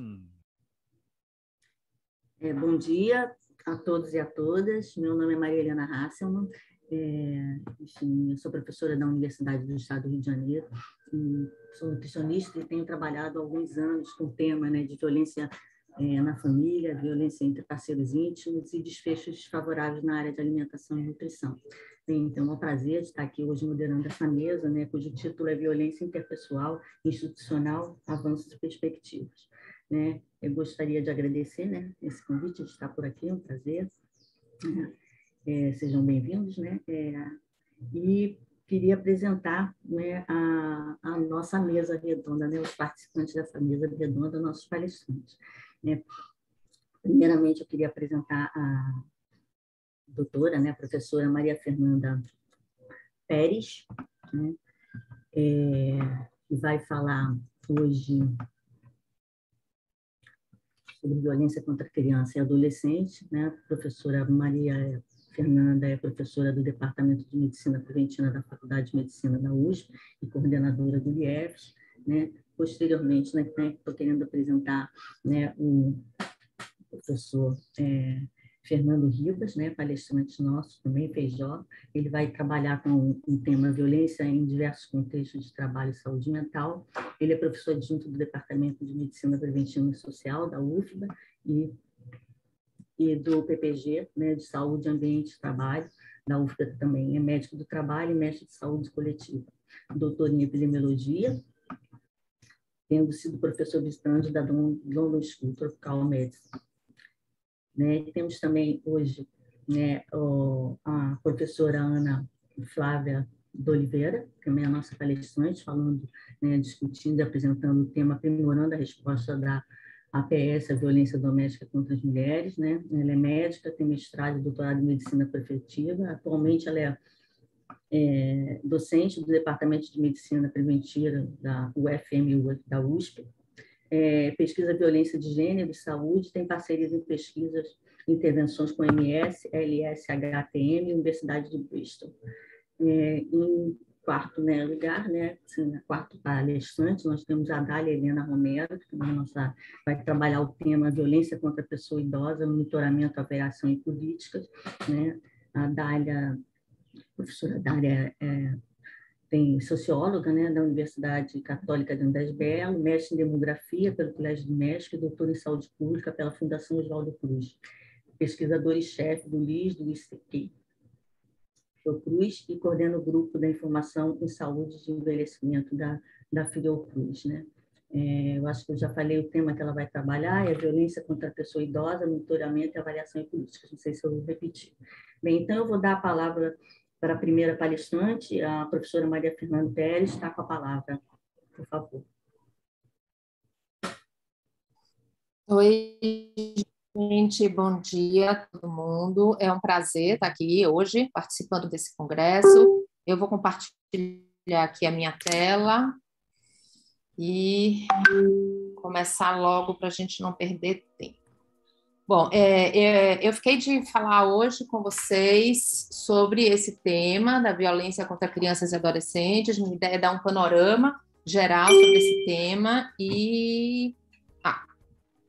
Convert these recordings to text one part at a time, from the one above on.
Bom dia a todos e a todas. Meu nome é Maria Helena Hasselmann. Enfim, eu sou professora da Universidade do Estado do Rio de Janeiro. Sou nutricionista e tenho trabalhado há alguns anos com o tema, né, de violência na família, violência entre parceiros íntimos e desfechos desfavoráveis na área de alimentação e nutrição. Então, é um prazer estar aqui hoje moderando essa mesa, né, cujo título é Violência Interpessoal, Institucional, Avanços e Perspectivas. Né? Eu gostaria de agradecer, né, esse convite de estar por aqui, é um prazer. Sejam bem-vindos, né? E queria apresentar, né, a nossa mesa redonda, né, os participantes dessa mesa redonda, nossos palestrantes. Né? Primeiramente, eu queria apresentar a doutora, né, a professora Maria Fernanda Pérez, né, que vai falar hoje sobre violência contra criança e adolescente, né? A professora Maria Fernanda é professora do Departamento de Medicina Preventiva da Faculdade de Medicina da USP e coordenadora do IEFS, né? Posteriormente, né, estou querendo apresentar, né, o professor Fernando Ribas, né, palestrante nosso, também PJ. Ele vai trabalhar com o tema violência em diversos contextos de trabalho e saúde mental. Ele é professor adjunto do Departamento de Medicina Preventiva e Social, da UFBA, e do PPG, né, de Saúde, Ambiente e Trabalho, da UFBA também. É médico do trabalho e mestre de saúde coletiva. Doutor em epidemiologia, tendo sido professor visitante da London School Tropical Medicine. Né? Temos também hoje, né, a professora Ana Flávia de Oliveira, que também é a nossa palestrante, falando, né, discutindo e apresentando o tema aprimorando a resposta da APS, a violência doméstica contra as mulheres. Né? Ela é médica, tem mestrado e doutorado em medicina preventiva. Atualmente ela é docente do Departamento de Medicina Preventiva da UFMU, da USP. Pesquisa violência de gênero e saúde, tem parcerias em pesquisas e intervenções com MS, LSHTM e Universidade de Bristol. Em quarto, né, lugar, né, assim, quarto palestrante, nós temos a Dália Helena Romero, que vai trabalhar o tema violência contra a pessoa idosa, monitoramento, avaliação e políticas. Né? A Dália, a professora Dália tem socióloga, né, da Universidade Católica de Andrés Belo, mestre em demografia pelo Colégio do México e doutor em saúde pública pela Fundação Oswaldo Cruz. Pesquisador e chefe do LIS, do ICQ, Fiocruz, e coordena o grupo da informação em saúde de envelhecimento da Fiocruz. Né? Eu acho que eu já falei o tema que ela vai trabalhar, é a violência contra a pessoa idosa, monitoramento e avaliação em políticas. Não sei se eu vou repetir. Bem, então eu vou dar a palavra para a primeira palestrante, a professora Maria Fernanda Pérez. Está com a palavra, por favor. Oi, gente, bom dia a todo mundo. É um prazer estar aqui hoje, participando desse congresso. Eu vou compartilhar aqui a minha tela e começar logo para a gente não perder tempo. Bom, eu fiquei de falar hoje com vocês sobre esse tema da violência contra crianças e adolescentes. Minha ideia é dar um panorama geral sobre esse tema e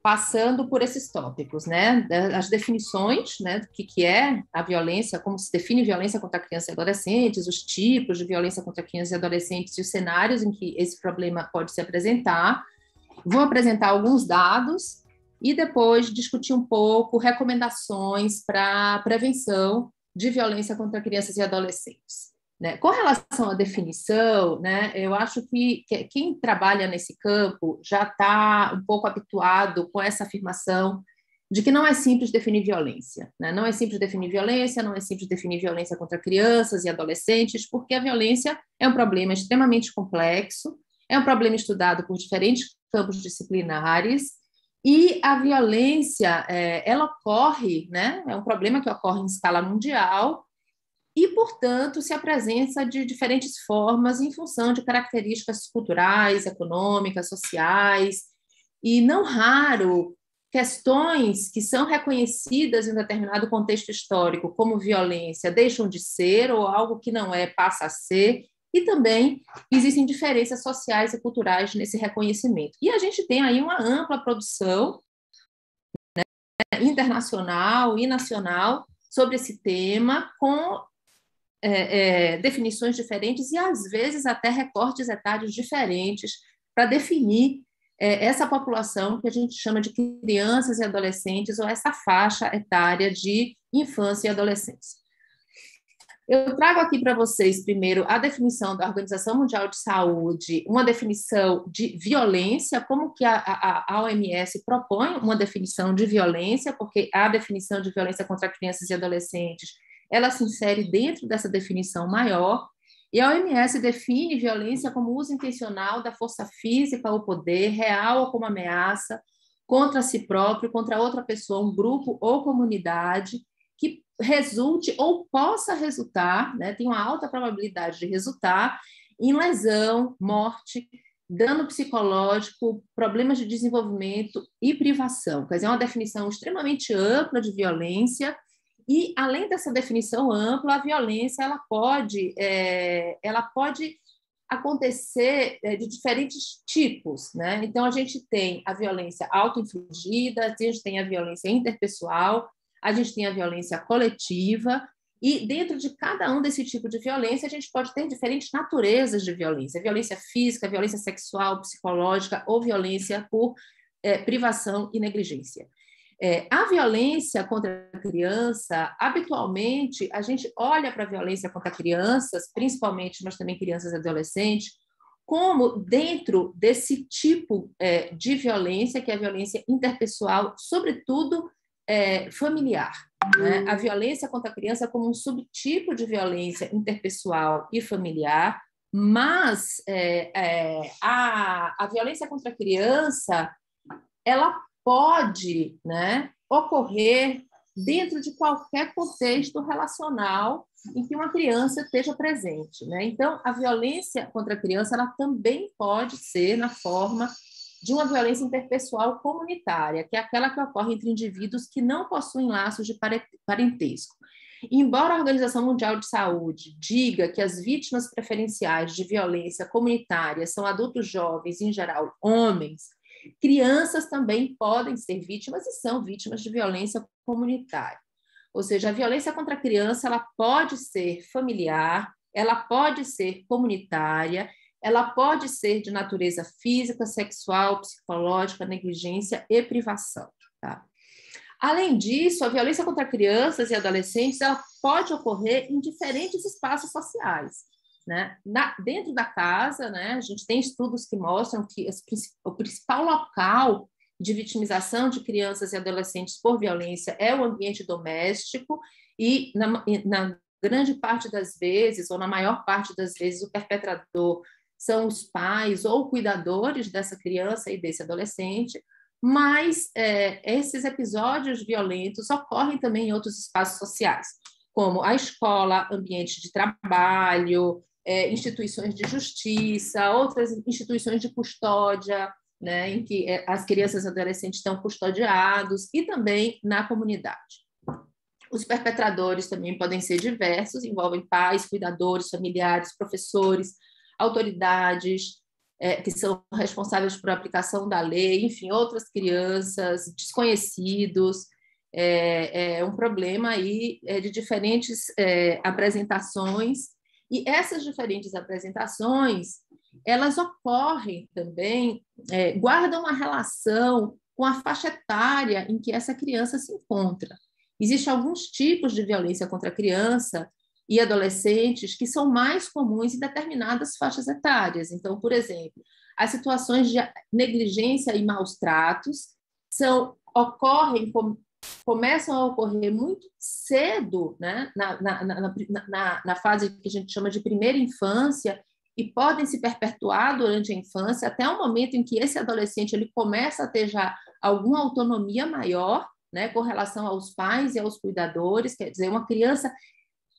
passando por esses tópicos, né? As definições, né, do que é a violência, como se define violência contra crianças e adolescentes, os tipos de violência contra crianças e adolescentes e os cenários em que esse problema pode se apresentar. Vou apresentar alguns dados e depois discutir um pouco recomendações para prevenção de violência contra crianças e adolescentes. Né? Com relação à definição, né, eu acho que quem trabalha nesse campo já está um pouco habituado com essa afirmação de que não é simples definir violência. Né? Não é simples definir violência, não é simples definir violência contra crianças e adolescentes, porque a violência é um problema extremamente complexo, é um problema estudado por diferentes campos disciplinares, e a violência, ela ocorre, né? É um problema que ocorre em escala mundial e, portanto, se apresenta de diferentes formas em função de características culturais, econômicas, sociais, e, não raro, questões que são reconhecidas em um determinado contexto histórico como violência deixam de ser, ou algo que não é passa a ser, e também existem diferenças sociais e culturais nesse reconhecimento. E a gente tem aí uma ampla produção, né, internacional e nacional sobre esse tema, com definições diferentes e, às vezes, até recortes etários diferentes para definir essa população que a gente chama de crianças e adolescentes, ou essa faixa etária de infância e adolescência. Eu trago aqui para vocês, primeiro, a definição da Organização Mundial de Saúde, uma definição de violência, como que a OMS propõe uma definição de violência, porque a definição de violência contra crianças e adolescentes, ela se insere dentro dessa definição maior, e a OMS define violência como uso intencional da força física ou poder, real ou como ameaça, contra si próprio, contra outra pessoa, um grupo ou comunidade, que resulte ou possa resultar, né, tem uma alta probabilidade de resultar em lesão, morte, dano psicológico, problemas de desenvolvimento e privação. Quer dizer, é uma definição extremamente ampla de violência. E, além dessa definição ampla, a violência ela pode acontecer de diferentes tipos, né? Então, a gente tem a violência autoinfligida, a gente tem a violência interpessoal, a gente tem a violência coletiva, e dentro de cada um desse tipo de violência, a gente pode ter diferentes naturezas de violência: violência física, violência sexual, psicológica ou violência por privação e negligência. A violência contra a criança, habitualmente, a gente olha para a violência contra crianças, principalmente, mas também crianças e adolescentes, como dentro desse tipo de violência, que é a violência interpessoal, sobretudo familiar, né? A violência contra a criança como um subtipo de violência interpessoal e familiar, mas a violência contra a criança, ela pode, né, ocorrer dentro de qualquer contexto relacional em que uma criança esteja presente, né? Então, a violência contra a criança ela também pode ser na forma de uma violência interpessoal comunitária, que é aquela que ocorre entre indivíduos que não possuem laços de parentesco. Embora a Organização Mundial de Saúde diga que as vítimas preferenciais de violência comunitária são adultos jovens, em geral homens, crianças também podem ser vítimas e são vítimas de violência comunitária. Ou seja, a violência contra a criança ela pode ser familiar, ela pode ser comunitária, ela pode ser de natureza física, sexual, psicológica, negligência e privação. Tá? Além disso, a violência contra crianças e adolescentes ela pode ocorrer em diferentes espaços sociais, né? Dentro da casa, né, a gente tem estudos que mostram que o principal local de vitimização de crianças e adolescentes por violência é o ambiente doméstico e, na grande parte das vezes, ou na maior parte das vezes, o perpetrador são os pais ou cuidadores dessa criança e desse adolescente, mas esses episódios violentos ocorrem também em outros espaços sociais, como a escola, ambiente de trabalho, instituições de justiça, outras instituições de custódia, né, em que as crianças e adolescentes estão custodiados, e também na comunidade. Os perpetradores também podem ser diversos, envolvem pais, cuidadores, familiares, professores, autoridades que são responsáveis por aplicação da lei, enfim, outras crianças, desconhecidos. É um problema aí de diferentes apresentações, e essas diferentes apresentações, elas ocorrem também, guardam uma relação com a faixa etária em que essa criança se encontra. Existem alguns tipos de violência contra a criança e adolescentes que são mais comuns em determinadas faixas etárias. Então, por exemplo, as situações de negligência e maus tratos começam a ocorrer muito cedo, né? na fase que a gente chama de primeira infância, e podem se perpetuar durante a infância até o momento em que esse adolescente ele começa a ter já alguma autonomia maior, né, com relação aos pais e aos cuidadores. Quer dizer, uma criança,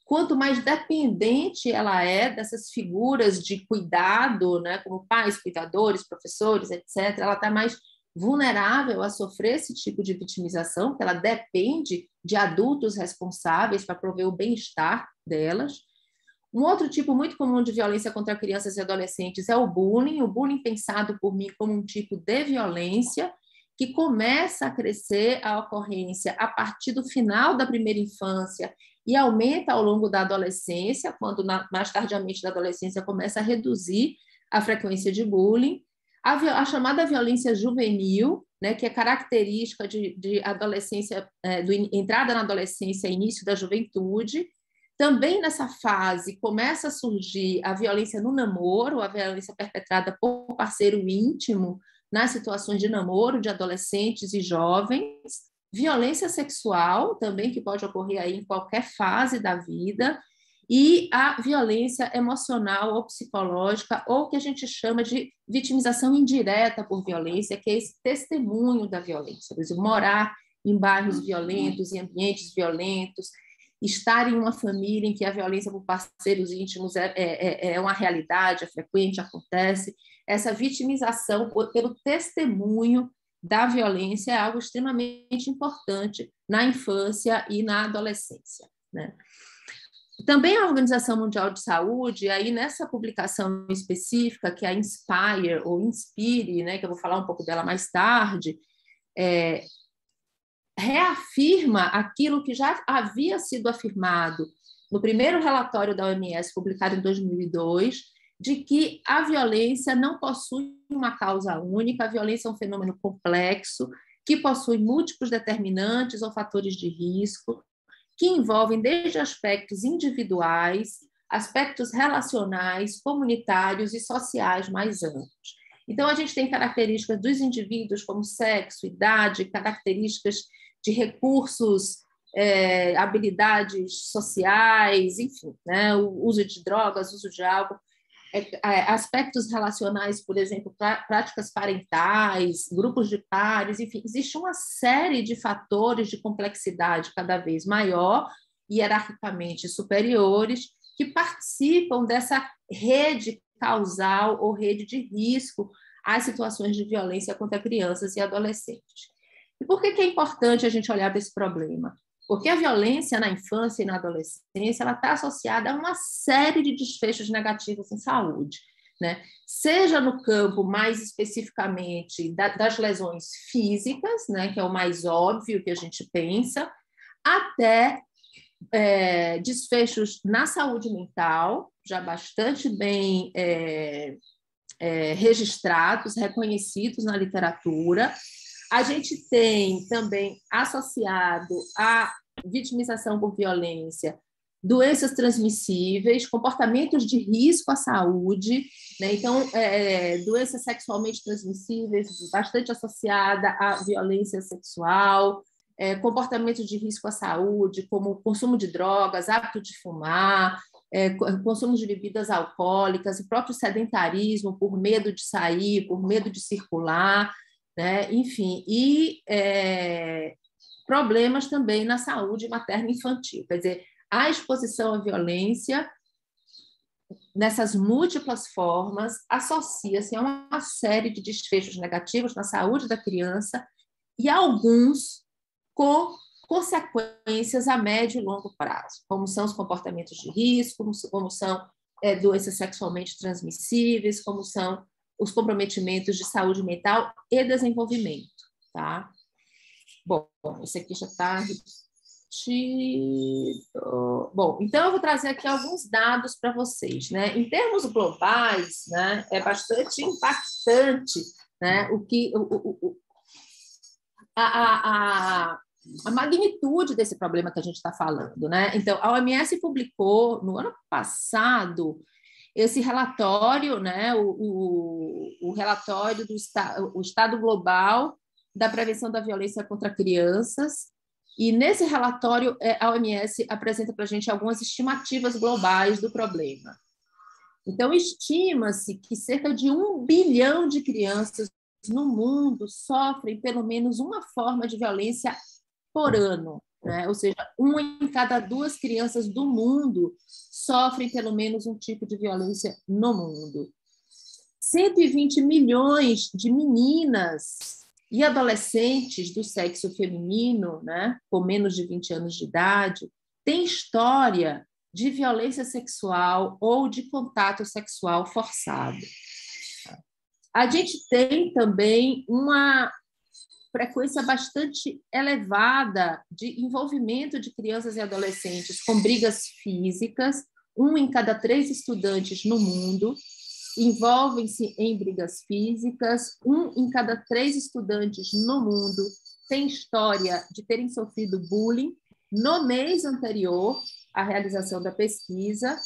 quanto mais dependente ela é dessas figuras de cuidado, né, como pais, cuidadores, professores, etc., ela está mais vulnerável a sofrer esse tipo de vitimização, porque ela depende de adultos responsáveis para prover o bem-estar delas. Um outro tipo muito comum de violência contra crianças e adolescentes é o bullying pensado por mim como um tipo de violência que começa a crescer a ocorrência a partir do final da primeira infância e aumenta ao longo da adolescência, quando mais tardiamente da adolescência começa a reduzir a frequência de bullying. A chamada violência juvenil, né, que é característica de adolescência, entrada na adolescência e início da juventude. Também nessa fase começa a surgir a violência no namoro, a violência perpetrada por parceiro íntimo nas situações de namoro de adolescentes e jovens, violência sexual também, que pode ocorrer aí em qualquer fase da vida, e a violência emocional ou psicológica, ou que a gente chama de vitimização indireta por violência, que é esse testemunho da violência. Por exemplo, morar em bairros violentos, em ambientes violentos, estar em uma família em que a violência por parceiros íntimos é uma realidade, é frequente, acontece. Essa vitimização pelo testemunho da violência é algo extremamente importante na infância e na adolescência, né? Também a Organização Mundial de Saúde, aí nessa publicação específica, que é a Inspire, ou Inspire, né, que eu vou falar um pouco dela mais tarde, reafirma aquilo que já havia sido afirmado no primeiro relatório da OMS, publicado em 2002, de que a violência não possui uma causa única, a violência é um fenômeno complexo, que possui múltiplos determinantes ou fatores de risco, que envolvem desde aspectos individuais, aspectos relacionais, comunitários e sociais mais amplos. Então, a gente tem características dos indivíduos, como sexo, idade, características de recursos, habilidades sociais, enfim, né? O uso de drogas, uso de álcool, aspectos relacionais, por exemplo, práticas parentais, grupos de pares, enfim, existe uma série de fatores de complexidade cada vez maior, hierarquicamente superiores, que participam dessa rede causal ou rede de risco às situações de violência contra crianças e adolescentes. E por que é importante a gente olhar para esse problema? Porque a violência na infância e na adolescência ela está associada a uma série de desfechos negativos em saúde, né? Seja no campo mais especificamente das lesões físicas, né, que é o mais óbvio que a gente pensa, até desfechos na saúde mental, já bastante bem registrados, reconhecidos na literatura. A gente tem também associado à vitimização por violência doenças transmissíveis, comportamentos de risco à saúde, né? Então, doenças sexualmente transmissíveis, bastante associada à violência sexual, comportamentos de risco à saúde, como consumo de drogas, hábito de fumar, consumo de bebidas alcoólicas, o próprio sedentarismo por medo de sair, por medo de circular, né? Enfim, e problemas também na saúde materna e infantil. Quer dizer, a exposição à violência, nessas múltiplas formas, associa-se a uma série de desfechos negativos na saúde da criança e alguns com consequências a médio e longo prazo, como são os comportamentos de risco, como são doenças sexualmente transmissíveis, como são os comprometimentos de saúde mental e desenvolvimento, tá? Bom, esse aqui já está repetido. Bom, então eu vou trazer aqui alguns dados para vocês, né? Em termos globais, né, é bastante impactante, né, a magnitude desse problema que a gente está falando, né? Então, a OMS publicou no ano passado esse relatório, né, o relatório do Estado Global da Prevenção da Violência contra Crianças, e nesse relatório a OMS apresenta para a gente algumas estimativas globais do problema. Então, estima-se que cerca de 1 bilhão de crianças no mundo sofrem pelo menos uma forma de violência por ano, né? Ou seja, 1 em cada 2 crianças do mundo sofrem pelo menos um tipo de violência no mundo. 120 milhões de meninas e adolescentes do sexo feminino, né, com menos de 20 anos de idade, têm história de violência sexual ou de contato sexual forçado. A gente tem também uma frequência bastante elevada de envolvimento de crianças e adolescentes com brigas físicas. 1 em cada 3 estudantes no mundo envolvem-se em brigas físicas. 1 em cada 3 estudantes no mundo tem história de terem sofrido bullying no mês anterior à realização da pesquisa,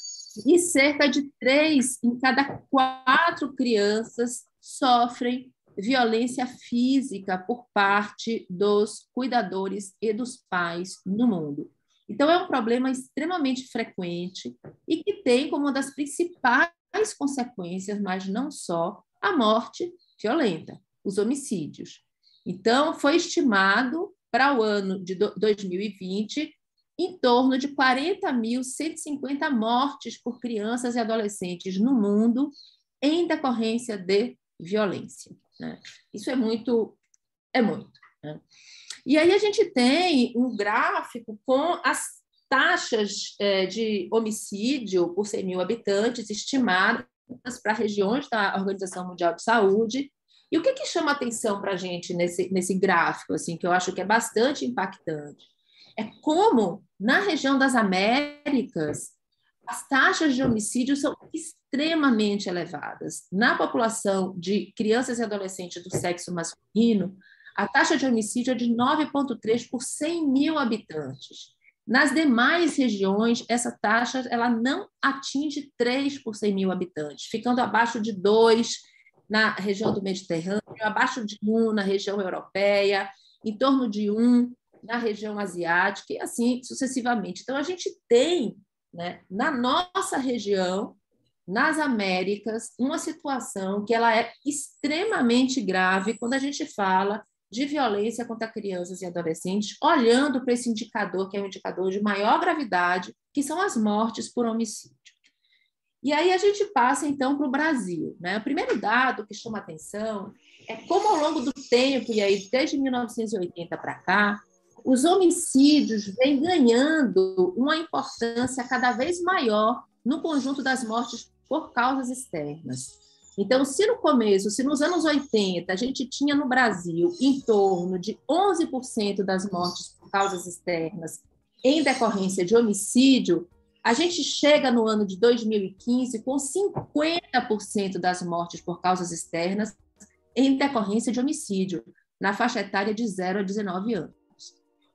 e cerca de 3 em cada 4 crianças sofrem violência física por parte dos cuidadores e dos pais no mundo. Então, é um problema extremamente frequente e que tem como uma das principais consequências, mas não só, a morte violenta, os homicídios. Então, foi estimado para o ano de 2020 em torno de 40.150 mortes por crianças e adolescentes no mundo em decorrência de violência, né? Isso é muito, né? E aí a gente tem um gráfico com as taxas de homicídio por 100 mil habitantes estimadas para regiões da Organização Mundial de Saúde. E o que chama atenção para a gente nesse gráfico, assim, que eu acho que é bastante impactante, é como, na região das Américas, as taxas de homicídio são extremamente elevadas. Na população de crianças e adolescentes do sexo masculino, a taxa de homicídio é de 9,3 por 100 mil habitantes. Nas demais regiões, essa taxa ela não atinge 3 por 100 mil habitantes, ficando abaixo de 2 na região do Mediterrâneo, abaixo de 1 na região europeia, em torno de 1 na região asiática, e assim sucessivamente. Então, a gente tem, né, na nossa região, nas Américas, uma situação que ela é extremamente grave quando a gente fala de violência contra crianças e adolescentes, olhando para esse indicador, que é um indicador de maior gravidade, que são as mortes por homicídio. E aí a gente passa, então, para o Brasil, né? O primeiro dado que chama atenção é como, ao longo do tempo, e aí desde 1980 para cá, os homicídios vêm ganhando uma importância cada vez maior no conjunto das mortes por causas externas. Então, se nos anos 80, a gente tinha no Brasil em torno de 11% das mortes por causas externas em decorrência de homicídio, a gente chega no ano de 2015 com 50% das mortes por causas externas em decorrência de homicídio, na faixa etária de 0 a 19 anos.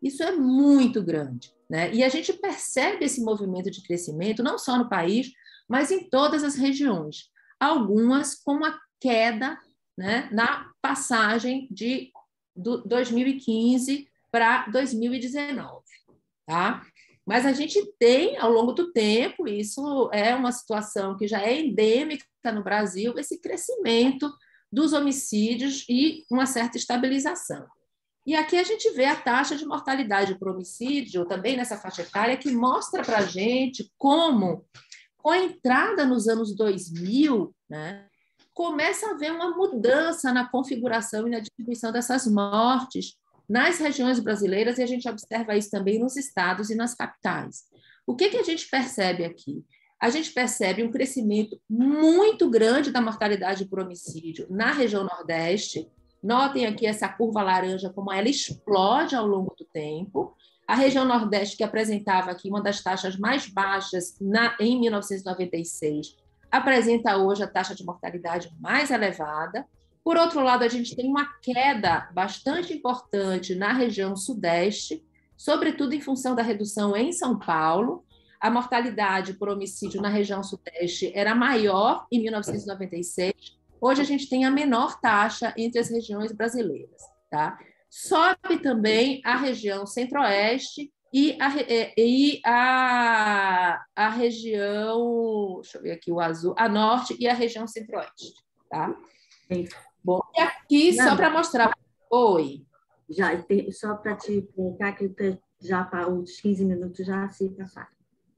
Isso é muito grande, né? E a gente percebe esse movimento de crescimento não só no país, mas em todas as regiões. Algumas com uma queda, né, na passagem de 2015 para 2019, tá? Mas a gente tem, ao longo do tempo, isso é uma situação que já é endêmica no Brasil, esse crescimento dos homicídios e uma certa estabilização. E aqui a gente vê a taxa de mortalidade por homicídio, também nessa faixa etária, que mostra para a gente como, com a entrada nos anos 2000, né, começa a haver uma mudança na configuração e na distribuição dessas mortes nas regiões brasileiras, e a gente observa isso também nos estados e nas capitais. O que a gente percebe aqui? A gente percebe um crescimento muito grande da mortalidade por homicídio na região Nordeste. Notem aqui essa curva laranja, como ela explode ao longo do tempo. A região Nordeste, que apresentava aqui uma das taxas mais baixas em 1996, apresenta hoje a taxa de mortalidade mais elevada. Por outro lado, a gente tem uma queda bastante importante na região Sudeste, sobretudo em função da redução em São Paulo. A mortalidade por homicídio na região Sudeste era maior em 1996. Hoje a gente tem a menor taxa entre as regiões brasileiras, tá? Sobe também a região Centro-Oeste e a região, deixa eu ver aqui o azul, a Norte e a região Centro-Oeste, tá? Sim. Bom, e aqui só para mostrar. Oi. Só para te contar que já para os 15 minutos já se passaram.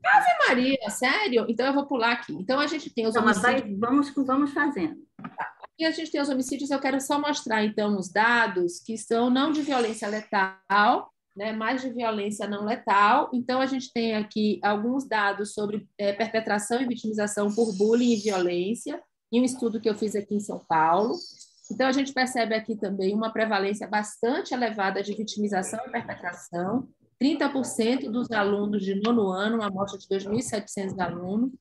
Ave Maria, sério? Então eu vou pular aqui. Então a gente tem os homicídios. Vamos fazendo. E a gente tem os homicídios, eu quero só mostrar então os dados que são não de violência letal, né, mais de violência não letal. Então, a gente tem aqui alguns dados sobre perpetração e vitimização por bullying e violência, em um estudo que eu fiz aqui em São Paulo. Então, a gente percebe aqui também uma prevalência bastante elevada de vitimização e perpetração. 30% dos alunos de nono ano, uma amostra de 2.700 alunos,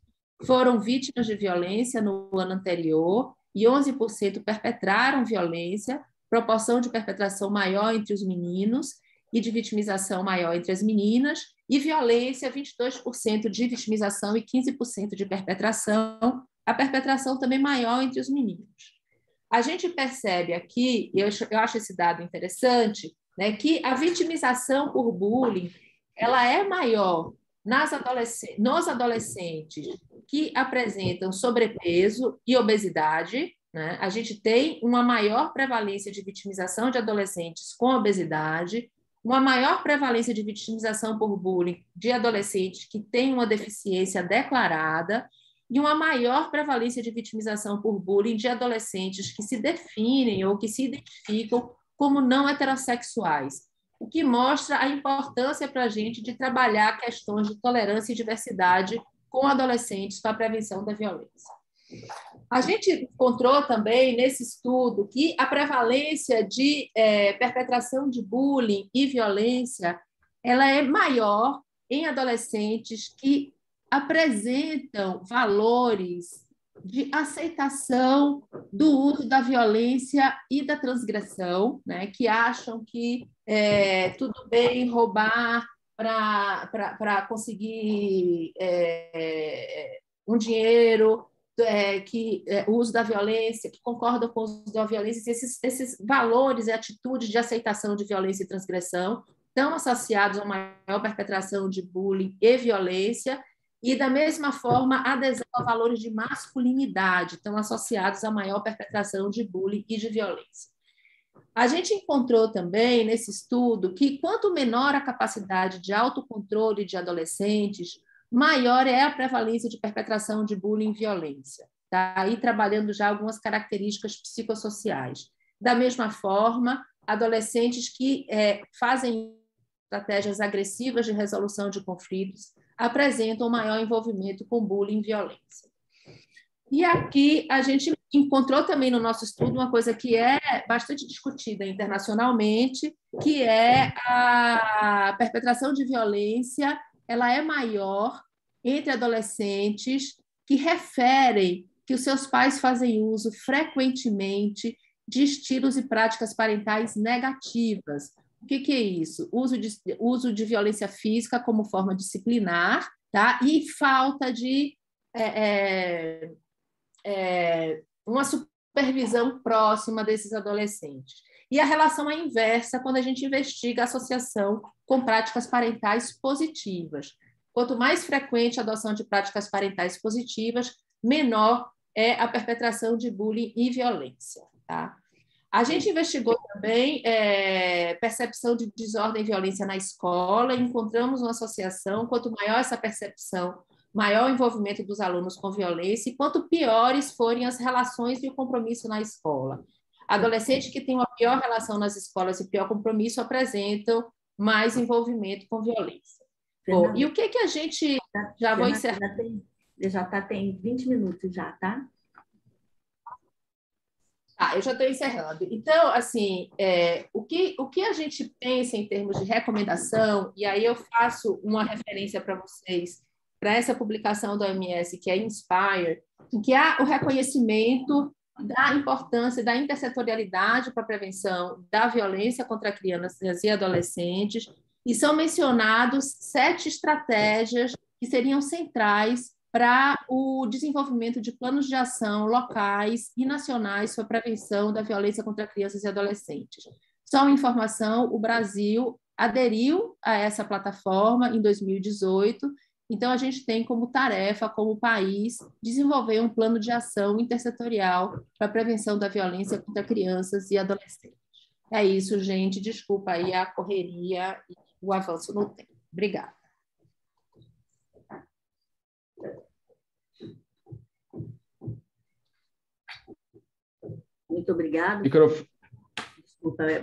foram vítimas de violência no ano anterior e 11% perpetraram violência, proporção de perpetração maior entre os meninos e de vitimização maior entre as meninas, e violência, 22% de vitimização e 15% de perpetração, a perpetração também maior entre os meninos. A gente percebe aqui, eu acho esse dado interessante, né, que a vitimização por bullying ela é maior nos adolescentes que apresentam sobrepeso e obesidade, né? A gente tem uma maior prevalência de vitimização de adolescentes com obesidade, uma maior prevalência de vitimização por bullying de adolescentes que têm uma deficiência declarada e uma maior prevalência de vitimização por bullying de adolescentes que se definem ou que se identificam como não heterossexuais, o que mostra a importância para a gente de trabalhar questões de tolerância e diversidade com adolescentes para a prevenção da violência. A gente encontrou também nesse estudo que a prevalência de perpetração de bullying e violência ela é maior em adolescentes que apresentam valores de aceitação do uso da violência e da transgressão, né, que acham que tudo bem roubar para conseguir um dinheiro, o uso da violência, que concordam com o uso da violência, esses valores e atitudes de aceitação de violência e transgressão estão associados a uma maior perpetração de bullying e violência, e, da mesma forma, adesão a valores de masculinidade estão associados a maior perpetração de bullying e de violência. A gente encontrou também, nesse estudo, que quanto menor a capacidade de autocontrole de adolescentes, maior é a prevalência de perpetração de bullying e violência. Tá? Aí trabalhando já algumas características psicossociais. Da mesma forma, adolescentes que fazem estratégias agressivas de resolução de conflitos apresentam maior envolvimento com bullying e violência. E aqui a gente encontrou também no nosso estudo uma coisa que é bastante discutida internacionalmente, que é a perpetração de violência, ela é maior entre adolescentes que referem que os seus pais fazem uso frequentemente de estilos e práticas parentais negativas. O que é isso? Uso de violência física como forma disciplinar, tá? E falta de uma supervisão próxima desses adolescentes. E a relação é inversa quando a gente investiga a associação com práticas parentais positivas. Quanto mais frequente a adoção de práticas parentais positivas, menor é a perpetração de bullying e violência. Tá? A gente investigou também percepção de desordem e violência na escola e encontramos uma associação, quanto maior essa percepção, maior o envolvimento dos alunos com violência e quanto piores forem as relações e o compromisso na escola. Adolescentes que têm uma pior relação nas escolas e pior compromisso apresentam mais envolvimento com violência. Bom, e o que a gente... Já vou encerrar. Tem 20 minutos já, tá? Eu já estou encerrando. Então, assim, o que a gente pensa em termos de recomendação, e aí eu faço uma referência para vocês, para essa publicação da OMS, que é Inspire, em que há o reconhecimento da importância da intersetorialidade para a prevenção da violência contra crianças e adolescentes, e são mencionados 7 estratégias que seriam centrais para o desenvolvimento de planos de ação locais e nacionais para a prevenção da violência contra crianças e adolescentes. Só uma informação, o Brasil aderiu a essa plataforma em 2018, então a gente tem como tarefa, como país, desenvolver um plano de ação intersetorial para a prevenção da violência contra crianças e adolescentes. É isso, gente. Desculpa aí a correria e o avanço no tempo. Obrigada. Muito obrigada.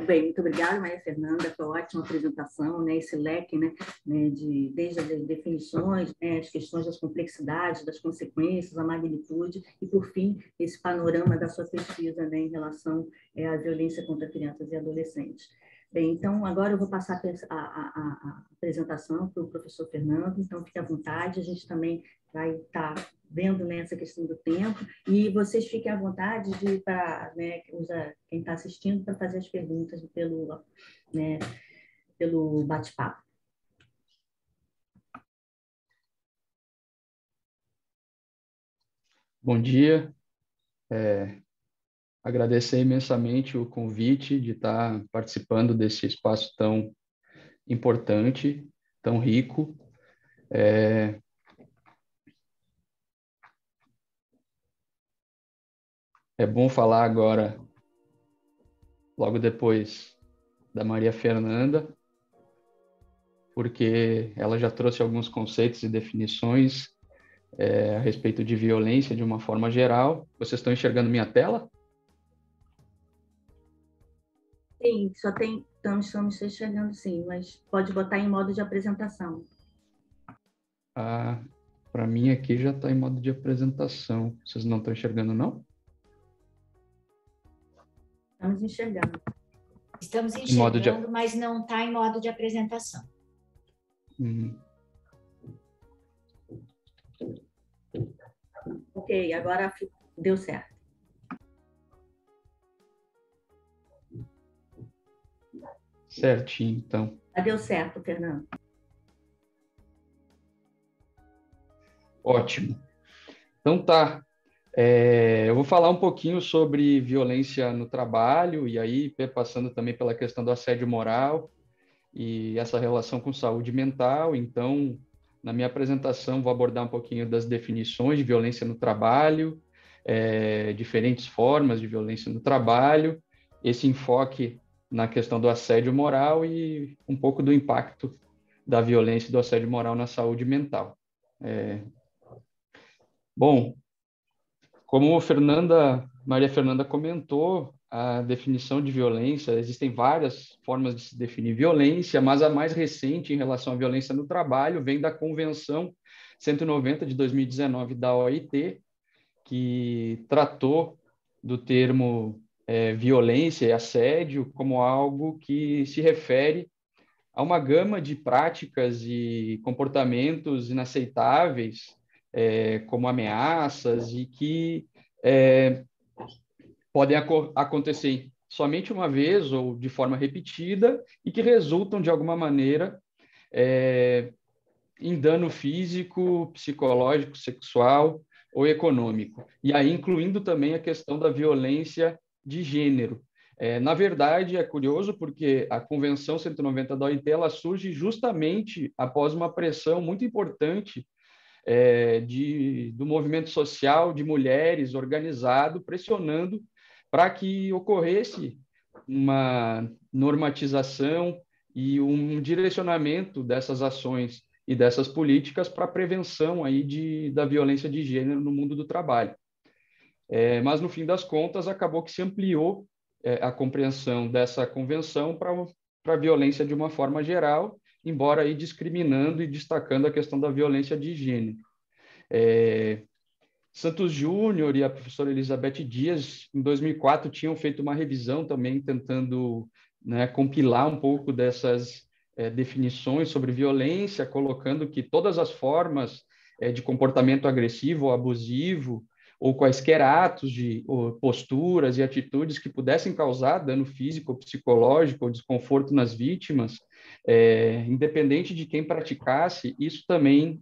Bem, muito obrigada, Maria Fernanda, foi uma ótima apresentação, né? Esse leque, né, desde as definições, né, as questões das complexidades, das consequências, a magnitude e, por fim, esse panorama da sua pesquisa, né, em relação à violência contra crianças e adolescentes. Bem, então, agora eu vou passar a apresentação para o professor Fernando, então fique à vontade, a gente também vai estar vendo nessa questão do tempo, e vocês fiquem à vontade né, quem está assistindo, para fazer as perguntas pelo bate-papo. Bom dia. Agradecer imensamente o convite de estar participando desse espaço tão importante, tão rico. É bom falar agora, logo depois da Maria Fernanda, porque ela já trouxe alguns conceitos e definições a respeito de violência de uma forma geral. Vocês estão enxergando minha tela? Sim, estamos enxergando sim, mas pode botar em modo de apresentação. Para mim aqui já está em modo de apresentação. Vocês não estão enxergando, não? Estamos enxergando. Estamos enxergando, mas não está em modo de apresentação. Ok, agora deu certo. Certinho, então. Já deu certo, Fernando. Ótimo. Então tá. Eu vou falar um pouquinho sobre violência no trabalho, e aí passando também pela questão do assédio moral e essa relação com saúde mental. Então, na minha apresentação, vou abordar um pouquinho das definições de violência no trabalho, diferentes formas de violência no trabalho, esse enfoque na questão do assédio moral e um pouco do impacto da violência e do assédio moral na saúde mental. Bom, como Maria Fernanda comentou, a definição de violência, existem várias formas de se definir violência, mas a mais recente em relação à violência no trabalho vem da Convenção 190 de 2019 da OIT, que tratou do termo violência e assédio como algo que se refere a uma gama de práticas e comportamentos inaceitáveis, como ameaças, e que podem acontecer somente uma vez ou de forma repetida e que resultam, de alguma maneira, em dano físico, psicológico, sexual ou econômico. E aí, incluindo também a questão da violência de gênero. Na verdade, é curioso porque a Convenção 190 da OIT ela surge justamente após uma pressão muito importante do movimento social de mulheres organizado, pressionando para que ocorresse uma normatização e um direcionamento dessas ações e dessas políticas para a prevenção aí da violência de gênero no mundo do trabalho. Mas, no fim das contas, acabou que se ampliou a compreensão dessa convenção para a violência de uma forma geral, embora aí discriminando e destacando a questão da violência de gênero. Santos Júnior e a professora Elizabeth Dias, em 2004, tinham feito uma revisão também, tentando, né, compilar um pouco dessas definições sobre violência, colocando que todas as formas de comportamento agressivo ou abusivo, ou quaisquer atos ou posturas e atitudes que pudessem causar dano físico ou psicológico ou desconforto nas vítimas, independente de quem praticasse, isso também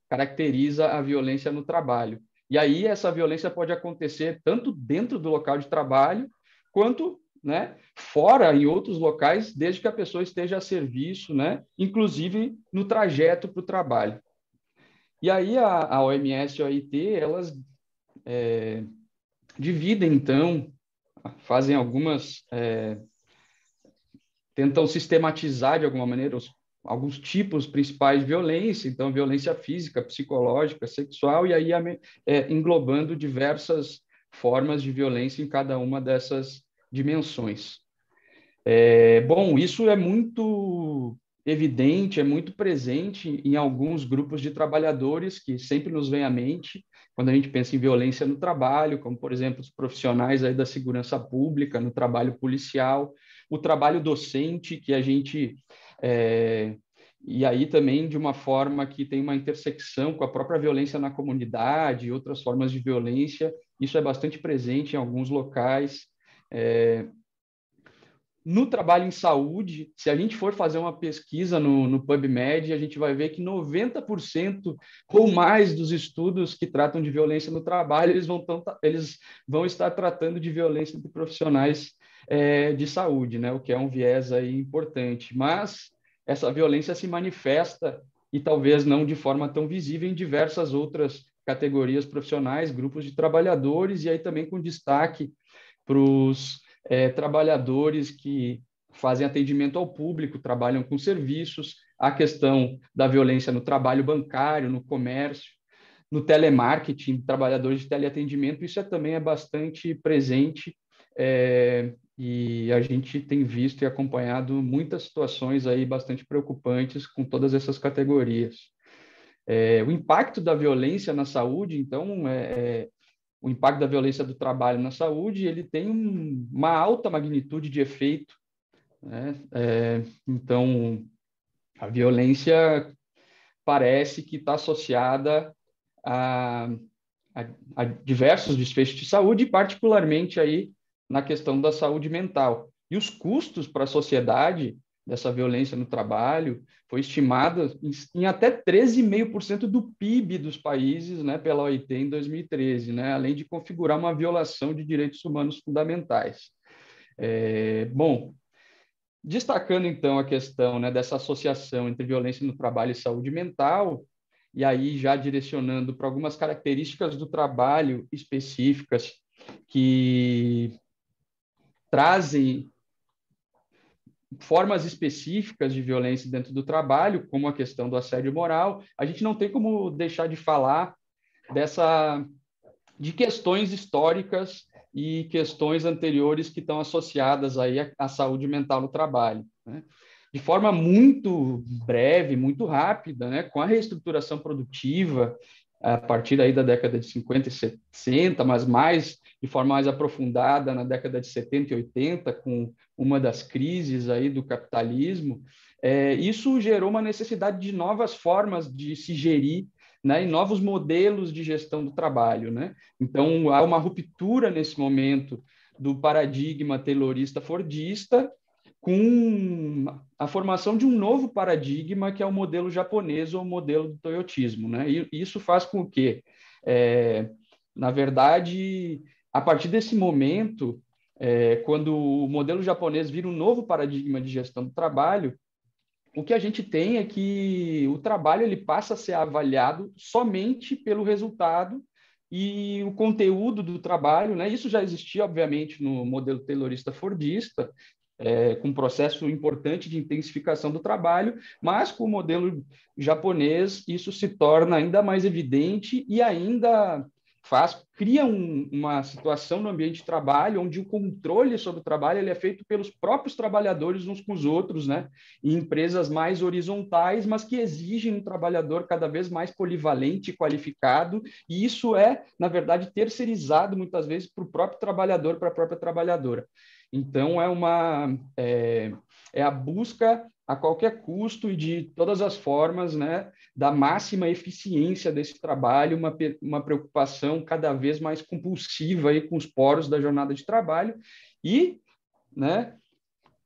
caracteriza a violência no trabalho. E aí essa violência pode acontecer tanto dentro do local de trabalho, quanto, né, fora, em outros locais, desde que a pessoa esteja a serviço, né, inclusive no trajeto para o trabalho. E aí a OMS e a OIT, elas dividem, então, fazem algumas... tentam sistematizar, de alguma maneira, alguns tipos principais de violência, então violência física, psicológica, sexual, e aí englobando diversas formas de violência em cada uma dessas dimensões. Bom, isso é muito evidente, é muito presente em alguns grupos de trabalhadores que sempre nos vem à mente quando a gente pensa em violência no trabalho, como, por exemplo, os profissionais aí da segurança pública, no trabalho policial, o trabalho docente, que a gente... e aí também de uma forma que tem uma intersecção com a própria violência na comunidade e outras formas de violência, isso é bastante presente em alguns locais. No trabalho em saúde, se a gente for fazer uma pesquisa no PubMed, a gente vai ver que 90% ou mais dos estudos que tratam de violência no trabalho, eles vão estar tratando de violência de profissionais de saúde, né? O que é um viés aí importante. Mas essa violência se manifesta, e talvez não de forma tão visível, em diversas outras categorias profissionais, grupos de trabalhadores, e aí também com destaque para os trabalhadores que fazem atendimento ao público, trabalham com serviços, a questão da violência no trabalho bancário, no comércio, no telemarketing, trabalhadores de teleatendimento, isso também é bastante presente, e a gente tem visto e acompanhado muitas situações aí bastante preocupantes com todas essas categorias. O impacto da violência na saúde, então, o impacto da violência do trabalho na saúde, ele tem uma alta magnitude de efeito, né? Então, a violência parece que está associada a diversos desfechos de saúde, particularmente aí na questão da saúde mental. E os custos para a sociedade dessa violência no trabalho foi estimado em até 13,5% do PIB dos países, né, pela OIT em 2013, né, além de configurar uma violação de direitos humanos fundamentais. Bom, destacando então a questão, né, dessa associação entre violência no trabalho e saúde mental, e aí já direcionando para algumas características do trabalho específicas que trazem formas específicas de violência dentro do trabalho, como a questão do assédio moral, a gente não tem como deixar de falar de questões históricas e questões anteriores que estão associadas aí à saúde mental no trabalho, né? De forma muito breve, muito rápida, né? Com a reestruturação produtiva, a partir aí da década de 50 e 60, mas de forma mais aprofundada na década de 70 e 80, com uma das crises aí do capitalismo, isso gerou uma necessidade de novas formas de se gerir, né, e novos modelos de gestão do trabalho, né? Então, há uma ruptura nesse momento do paradigma taylorista-fordista com a formação de um novo paradigma, que é o modelo japonês ou o modelo do toyotismo, né? E isso faz com que, na verdade, a partir desse momento, quando o modelo japonês vira um novo paradigma de gestão do trabalho, o que a gente tem é que o trabalho ele passa a ser avaliado somente pelo resultado e o conteúdo do trabalho, né? Isso já existia, obviamente, no modelo taylorista-fordista, com um processo importante de intensificação do trabalho, mas com o modelo japonês isso se torna ainda mais evidente e ainda cria uma situação no ambiente de trabalho onde o controle sobre o trabalho ele é feito pelos próprios trabalhadores uns com os outros, né? Em empresas mais horizontais, mas que exigem um trabalhador cada vez mais polivalente e qualificado, e isso na verdade, terceirizado muitas vezes para o próprio trabalhador, para a própria trabalhadora. Então, é a busca a qualquer custo e de todas as formas, né, da máxima eficiência desse trabalho, uma preocupação cada vez mais compulsiva aí com os poros da jornada de trabalho e, né,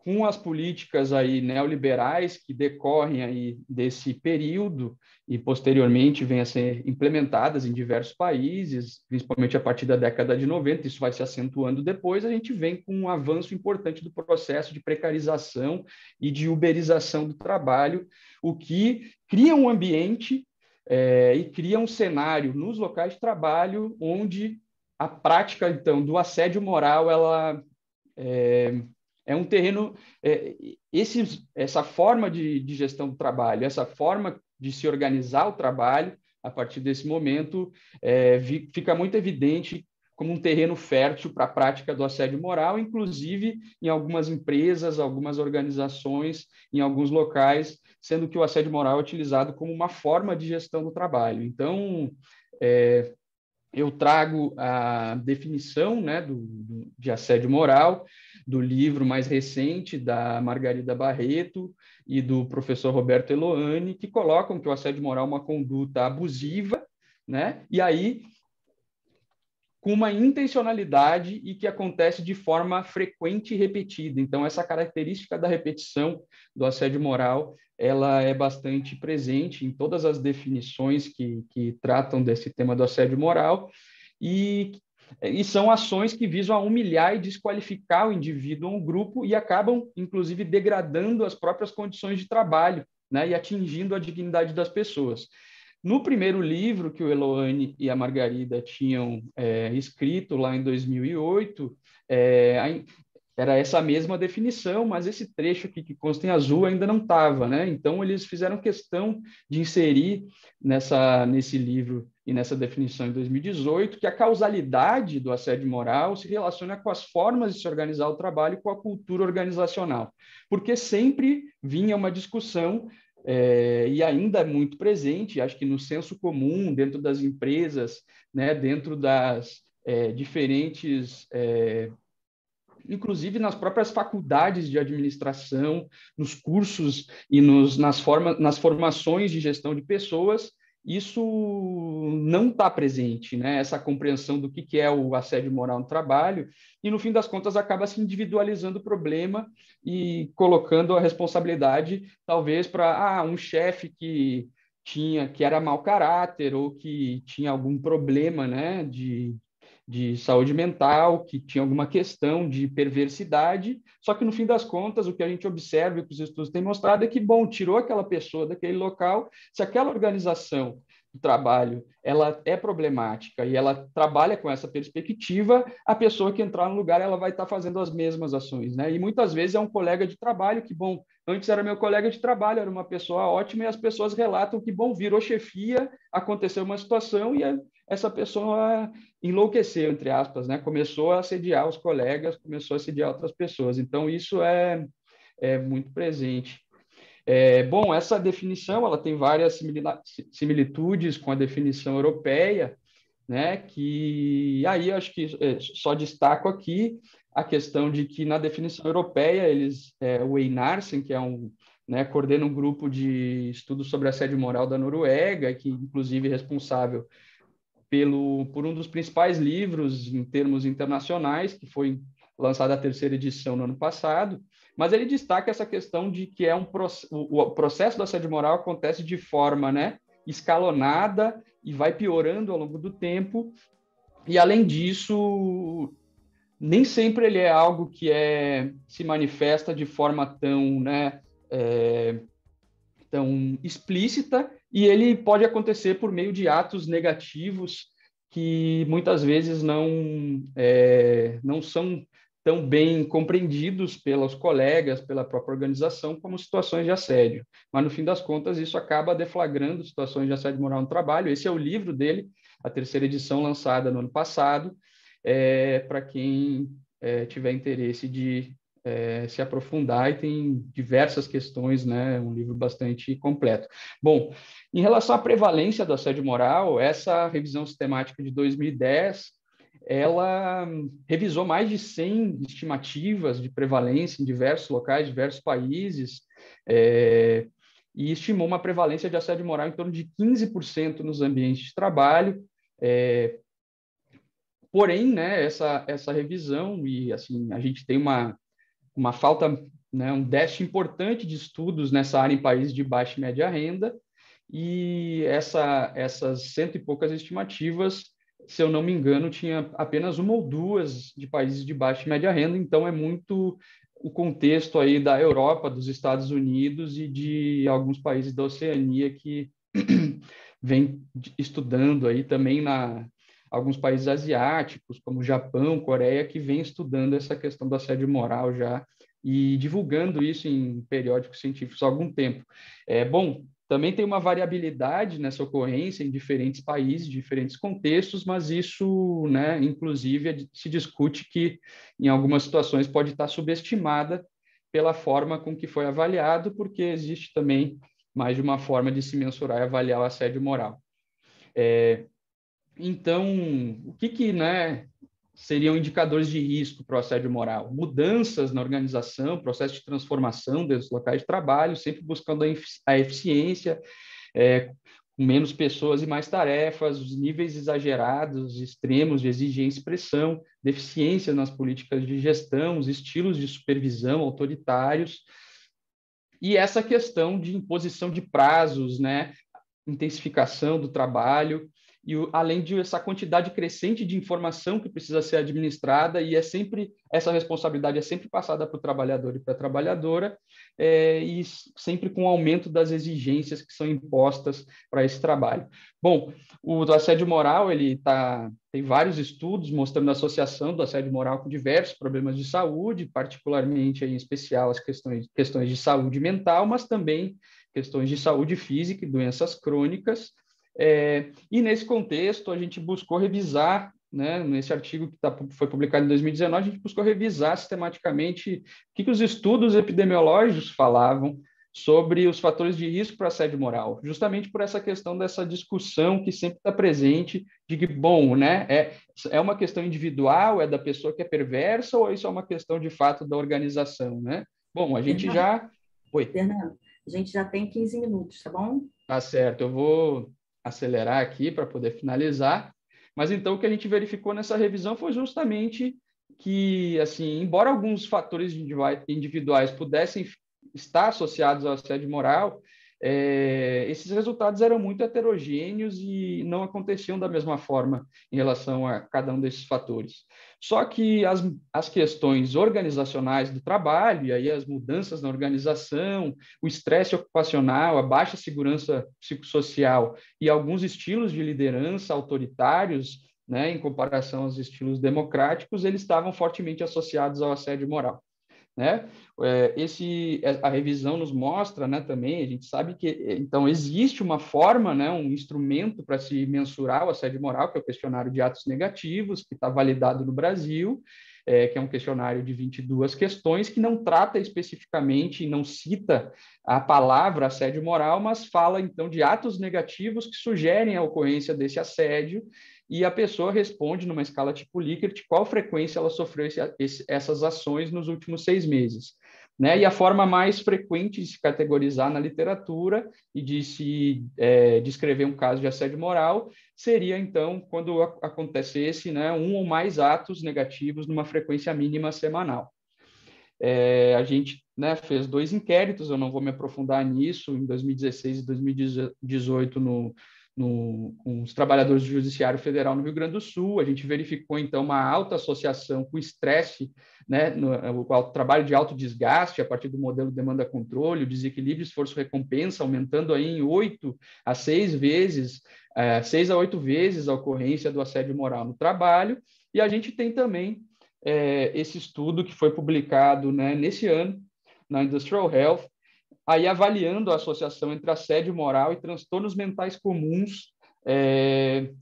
com as políticas aí neoliberais que decorrem aí desse período e posteriormente vêm a ser implementadas em diversos países, principalmente a partir da década de 90, isso vai se acentuando depois, a gente vem com um avanço importante do processo de precarização e de uberização do trabalho, o que cria um ambiente e cria um cenário nos locais de trabalho onde a prática, então, do assédio moral, ela é um terreno, essa forma de gestão do trabalho, essa forma de se organizar o trabalho, a partir desse momento, fica muito evidente como um terreno fértil para a prática do assédio moral, inclusive em algumas empresas, algumas organizações, em alguns locais, sendo que o assédio moral é utilizado como uma forma de gestão do trabalho. Então, eu trago a definição, né, de assédio moral do livro mais recente da Margarida Barreto e do professor Roberto Eloane, que colocam que o assédio moral é uma conduta abusiva, né, e aí com uma intencionalidade e que acontece de forma frequente e repetida. Então, essa característica da repetição do assédio moral, ela é bastante presente em todas as definições que tratam desse tema do assédio moral, e são ações que visam a humilhar e desqualificar o indivíduo ou um grupo e acabam, inclusive, degradando as próprias condições de trabalho, né, e atingindo a dignidade das pessoas. No primeiro livro que o Eloane e a Margarida tinham escrito lá em 2008, era essa mesma definição, mas esse trecho aqui que consta em azul ainda não estava, né? Então, eles fizeram questão de inserir nesse livro e nessa definição em 2018 que a causalidade do assédio moral se relaciona com as formas de se organizar o trabalho e com a cultura organizacional, porque sempre vinha uma discussão e ainda é muito presente, acho que no senso comum, dentro das empresas, né, dentro das diferentes, inclusive nas próprias faculdades de administração, nos cursos e nas formações de gestão de pessoas, isso não está presente, né? Essa compreensão do que é o assédio moral no trabalho, e no fim das contas acaba se individualizando o problema e colocando a responsabilidade talvez para um chefe que era mau caráter ou que tinha algum problema, né, de saúde mental, que tinha alguma questão de perversidade, só que no fim das contas o que a gente observa e que os estudos têm mostrado é que, bom, tirou aquela pessoa daquele local, se aquela organização do trabalho ela é problemática e ela trabalha com essa perspectiva, a pessoa que entrar no lugar ela vai estar fazendo as mesmas ações, né? E muitas vezes é um colega de trabalho que, bom, antes era meu colega de trabalho, era uma pessoa ótima, e as pessoas relatam que, bom, virou chefia, aconteceu uma situação e essa pessoa enlouqueceu, entre aspas, né? Começou a assediar os colegas, começou a assediar outras pessoas. Então, isso é muito presente. Bom, essa definição ela tem várias similitudes com a definição europeia, né? Que aí acho que só destaco aqui a questão de que na definição europeia o Einarsen, que é coordena um grupo de estudos sobre assédio moral da Noruega, que inclusive é responsável por um dos principais livros em termos internacionais, que foi lançada a 3ª edição no ano passado, mas ele destaca essa questão de que o processo do assédio moral acontece de forma, né, escalonada e vai piorando ao longo do tempo, e além disso, nem sempre ele é algo que se manifesta de forma tão, né, tão explícita, e ele pode acontecer por meio de atos negativos que muitas vezes não são tão bem compreendidos pelos colegas, pela própria organização, como situações de assédio. Mas, no fim das contas, isso acaba deflagrando situações de assédio moral no trabalho. Esse é o livro dele, a 3ª edição lançada no ano passado, para quem tiver interesse de se aprofundar, e tem diversas questões, né? Um livro bastante completo. Bom, em relação à prevalência do assédio moral, essa revisão sistemática de 2010, ela revisou mais de 100 estimativas de prevalência em diversos locais, diversos países, e estimou uma prevalência de assédio moral em torno de 15% nos ambientes de trabalho. Porém, né, essa revisão, e assim, a gente tem uma falta, né, um déficit importante de estudos nessa área em países de baixa e média renda, e essas 100 e poucas estimativas, se eu não me engano, tinha apenas 1 ou 2 de países de baixa e média renda, então é muito o contexto aí da Europa, dos Estados Unidos e de alguns países da Oceania que vem estudando aí também alguns países asiáticos, como Japão, Coreia, que vem estudando essa questão do assédio moral já e divulgando isso em periódicos científicos há algum tempo. Bom, Também tem uma variabilidade nessa ocorrência em diferentes países, diferentes contextos, mas isso, né, inclusive, se discute que, em algumas situações, pode estar subestimada pela forma com que foi avaliado, porque existe também mais de uma forma de se mensurar e avaliar o assédio moral. Então, o que né, seriam indicadores de risco para o assédio moral? Mudanças na organização, processo de transformação dos locais de trabalho, sempre buscando a eficiência, com menos pessoas e mais tarefas, os níveis exagerados, extremos de exigência e pressão, deficiência nas políticas de gestão, os estilos de supervisão autoritários, e essa questão de imposição de prazos, né, intensificação do trabalho, e além de essa quantidade crescente de informação que precisa ser administrada, e essa responsabilidade é sempre passada para o trabalhador e para a trabalhadora, e sempre com o aumento das exigências que são impostas para esse trabalho. Bom, o assédio moral, tem vários estudos mostrando a associação do assédio moral com diversos problemas de saúde, particularmente, em especial, as questões de saúde mental, mas também questões de saúde física e doenças crônicas. E nesse contexto, a gente buscou revisar, né, nesse artigo que foi publicado em 2019, a gente buscou revisar sistematicamente o que os estudos epidemiológicos falavam sobre os fatores de risco para assédio moral, justamente por essa questão dessa discussão que sempre está presente de que, bom, né, é uma questão individual, é da pessoa que é perversa, ou isso é uma questão, de fato, da organização, né? Bom, a gente já... Oi. Fernando, a gente já tem 15 minutos, tá bom? Tá certo, eu vou acelerar aqui para poder finalizar. Mas então o que a gente verificou nessa revisão foi justamente que, assim, embora alguns fatores individuais pudessem estar associados ao assédio moral, esses resultados eram muito heterogêneos e não aconteciam da mesma forma em relação a cada um desses fatores. Só que as questões organizacionais do trabalho, e aí as mudanças na organização, o estresse ocupacional, a baixa segurança psicossocial e alguns estilos de liderança autoritários, né, em comparação aos estilos democráticos, eles estavam fortemente associados ao assédio moral. Né? A revisão nos mostra, né, também, a gente sabe que, então, existe uma forma, né, um instrumento para se mensurar o assédio moral, que é o questionário de atos negativos, que está validado no Brasil, que é um questionário de 22 questões, que não trata especificamente e não cita a palavra assédio moral, mas fala, então, de atos negativos que sugerem a ocorrência desse assédio, e a pessoa responde numa escala tipo Likert qual frequência ela sofreu essas ações nos últimos 6 meses. Né? E a forma mais frequente de se categorizar na literatura e de se descrever um caso de assédio moral seria, então, quando acontecesse, né, um ou mais atos negativos numa frequência mínima semanal. A gente, né, fez 2 inquéritos, eu não vou me aprofundar nisso, em 2016 e 2018, com os trabalhadores do Judiciário Federal no Rio Grande do Sul. A gente verificou, então, uma alta associação com o estresse, né, o trabalho de alto desgaste, a partir do modelo demanda-controle, o desequilíbrio esforço-recompensa, aumentando aí em 8 a 6 vezes, 6 a 8 vezes a ocorrência do assédio moral no trabalho. E a gente tem também esse estudo que foi publicado, né, nesse ano, na Industrial Health, aí avaliando a associação entre assédio moral e transtornos mentais comuns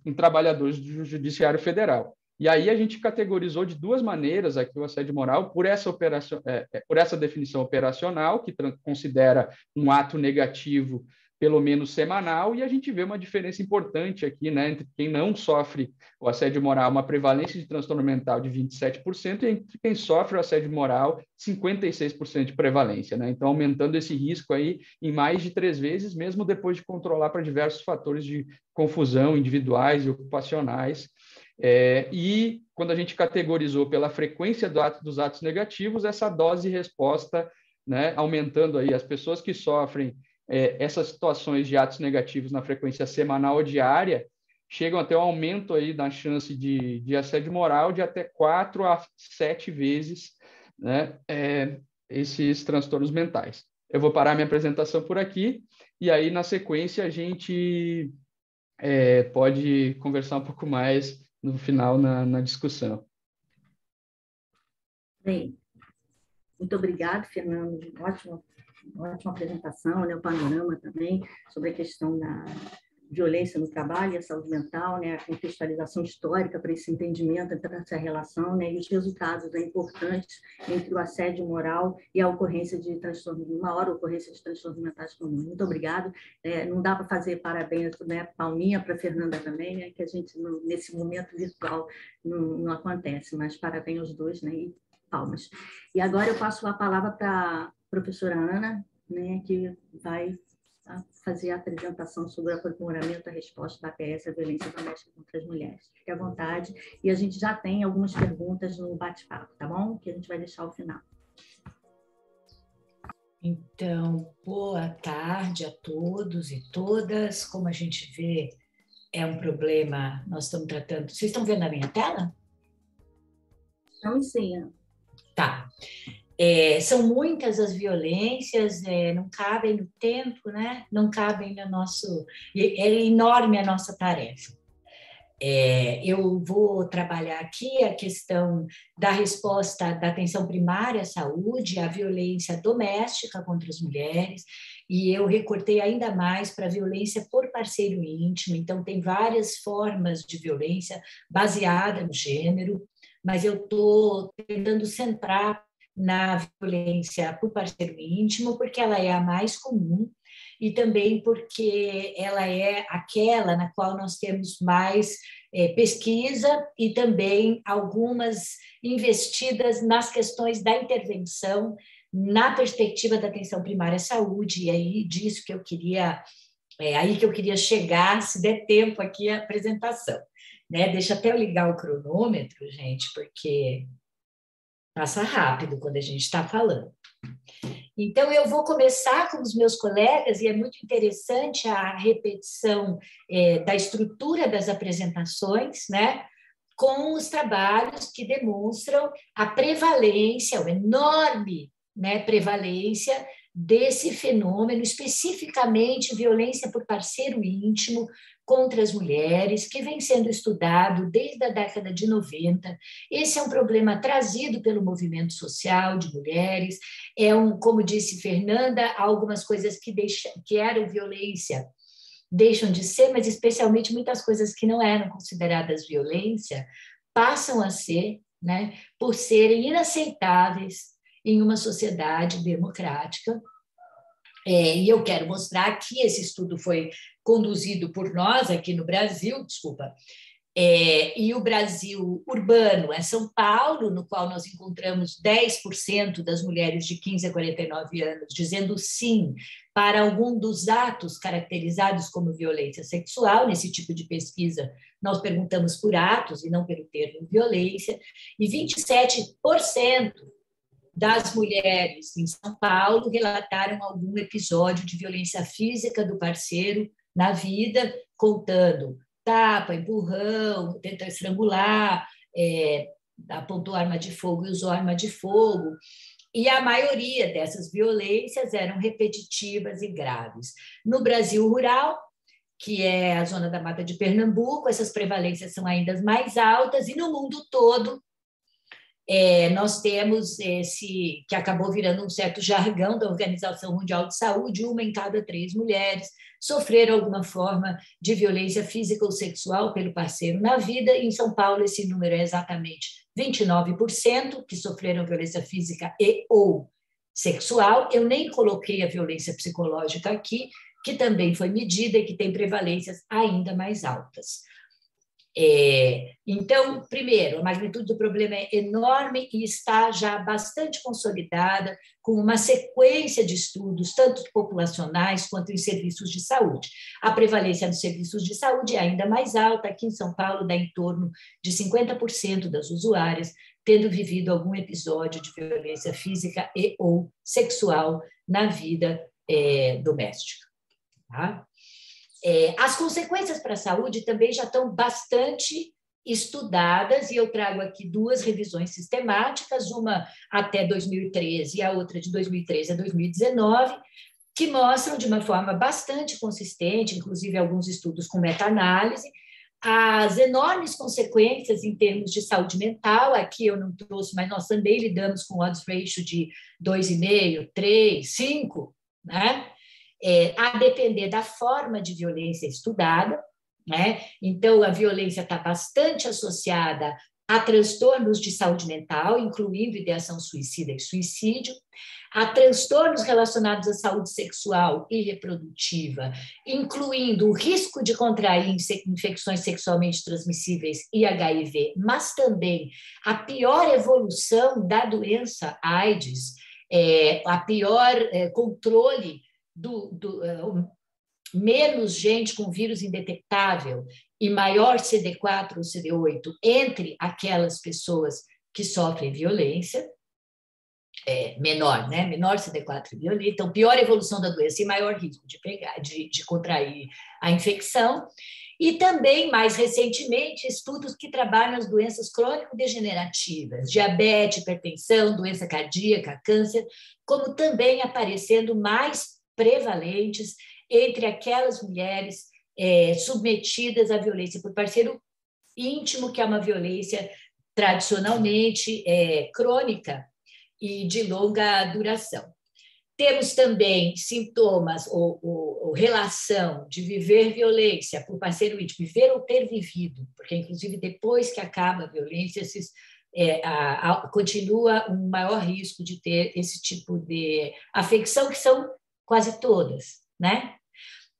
em trabalhadores do Judiciário Federal. E aí a gente categorizou de 2 maneiras aqui o assédio moral, por essa definição operacional, que considera um ato negativo pelo menos semanal, e a gente vê uma diferença importante aqui, né, entre quem não sofre o assédio moral, uma prevalência de transtorno mental de 27%, e entre quem sofre o assédio moral, 56% de prevalência, né? Então, aumentando esse risco aí em mais de 3 vezes, mesmo depois de controlar para diversos fatores de confusão individuais e ocupacionais. E quando a gente categorizou pela frequência dos atos negativos, essa dose-resposta, né, aumentando aí as pessoas que sofrem essas situações de atos negativos na frequência semanal ou diária, chegam até um aumento aí da chance de assédio moral de até 4 a 7 vezes, né, esses transtornos mentais. Eu vou parar minha apresentação por aqui, e aí, na sequência, a gente pode conversar um pouco mais no final na discussão. Bem, muito obrigada, Fernando. Ótima ótima apresentação, né, o panorama também sobre a questão da violência no trabalho e a saúde mental, né, a contextualização histórica para esse entendimento, para essa relação, né, e os resultados importantes entre o assédio moral e a ocorrência de transtorno, maior ocorrência de transtornos mentais comuns. Muito obrigado. Não dá para fazer parabéns, né, palminha para a Fernanda também, né, que a gente, nesse momento virtual, não acontece, mas parabéns aos dois, né, e palmas. E agora eu passo a palavra para a professora Ana, né, que vai fazer a apresentação sobre o aprimoramento da resposta da APS à violência doméstica contra as mulheres. Fique à vontade. E a gente já tem algumas perguntas no bate-papo, tá bom? Que a gente vai deixar ao final. Então, boa tarde a todos e todas. Como a gente vê, é um problema, nós estamos tratando... Vocês estão vendo a minha tela? Não, sim. Tá. São muitas as violências, não cabem no tempo, né? Não cabem no nosso... É enorme a nossa tarefa. Eu vou trabalhar aqui a questão da resposta da atenção primária à saúde, à violência doméstica contra as mulheres, e eu recortei ainda mais para a violência por parceiro íntimo, então tem várias formas de violência baseada no gênero, mas eu estou tentando centrar na violência por parceiro íntimo, porque ela é a mais comum e também porque ela é aquela na qual nós temos mais pesquisa e também algumas investidas nas questões da intervenção na perspectiva da atenção primária à saúde, e aí disso que eu queria, aí que eu queria chegar, se der tempo aqui a apresentação. Né? Deixa até eu ligar o cronômetro, gente, porque passa rápido quando a gente está falando. Então, eu vou começar com os meus colegas, e é muito interessante a repetição da estrutura das apresentações, né, com os trabalhos que demonstram a prevalência, a enorme, né, prevalência desse fenômeno, especificamente violência por parceiro íntimo contra as mulheres, que vem sendo estudado desde a década de 90. Esse é um problema trazido pelo movimento social de mulheres, como disse Fernanda, algumas coisas que eram violência deixam de ser, mas especialmente muitas coisas que não eram consideradas violência passam a ser, né, por serem inaceitáveis em uma sociedade democrática. E eu quero mostrar que esse estudo foi conduzido por nós aqui no Brasil, e o Brasil urbano é São Paulo, no qual nós encontramos 10% das mulheres de 15 a 49 anos dizendo sim para algum dos atos caracterizados como violência sexual. Nesse tipo de pesquisa, nós perguntamos por atos e não pelo termo violência, e 27% das mulheres em São Paulo relataram algum episódio de violência física do parceiro na vida, contando tapa, empurrão, tentar estrangular, apontou arma de fogo e usou arma de fogo. E a maioria dessas violências eram repetitivas e graves. No Brasil rural, que é a zona da Mata de Pernambuco, essas prevalências são ainda mais altas, e no mundo todo, nós temos esse, que acabou virando um certo jargão da Organização Mundial de Saúde, 1 em cada 3 mulheres sofreram alguma forma de violência física ou sexual pelo parceiro na vida. Em São Paulo, esse número é exatamente 29% que sofreram violência física e ou sexual. Eu nem coloquei a violência psicológica aqui, que também foi medida e que tem prevalências ainda mais altas. Então, primeiro, a magnitude do problema é enorme e está já bastante consolidada, com uma sequência de estudos, tanto populacionais quanto em serviços de saúde. A prevalência dos serviços de saúde é ainda mais alta. Aqui em São Paulo, dá em torno de 50% das usuárias tendo vivido algum episódio de violência física e ou sexual na vida doméstica. Tá? As consequências para a saúde também já estão bastante estudadas, e eu trago aqui 2 revisões sistemáticas, uma até 2013 e a outra de 2013 a 2019, que mostram de uma forma bastante consistente, inclusive alguns estudos com meta-análise, as enormes consequências em termos de saúde mental, aqui eu não trouxe, mas nós também lidamos com odds ratio de 2,5, 3, 5, né? A depender da forma de violência estudada, né? Então, a violência está bastante associada a transtornos de saúde mental, incluindo ideação suicida e suicídio, a transtornos relacionados à saúde sexual e reprodutiva, incluindo o risco de contrair infecções sexualmente transmissíveis e HIV, mas também a pior evolução da doença AIDS, a pior controle menos gente com vírus indetectável e maior CD4 ou CD8 entre aquelas pessoas que sofrem violência, menor, né? Menor CD4 e violência, então pior evolução da doença e maior risco de contrair a infecção. E também, mais recentemente, estudos que trabalham as doenças crônico-degenerativas, diabetes, hipertensão, doença cardíaca, câncer, como também aparecendo mais prevalentes entre aquelas mulheres submetidas à violência por parceiro íntimo, que é uma violência tradicionalmente crônica e de longa duração. Temos também sintomas ou relação de viver violência por parceiro íntimo, viver ou ter vivido, porque, inclusive, depois que acaba a violência, continua um maior risco de ter esse tipo de afecção, que são quase todas, né?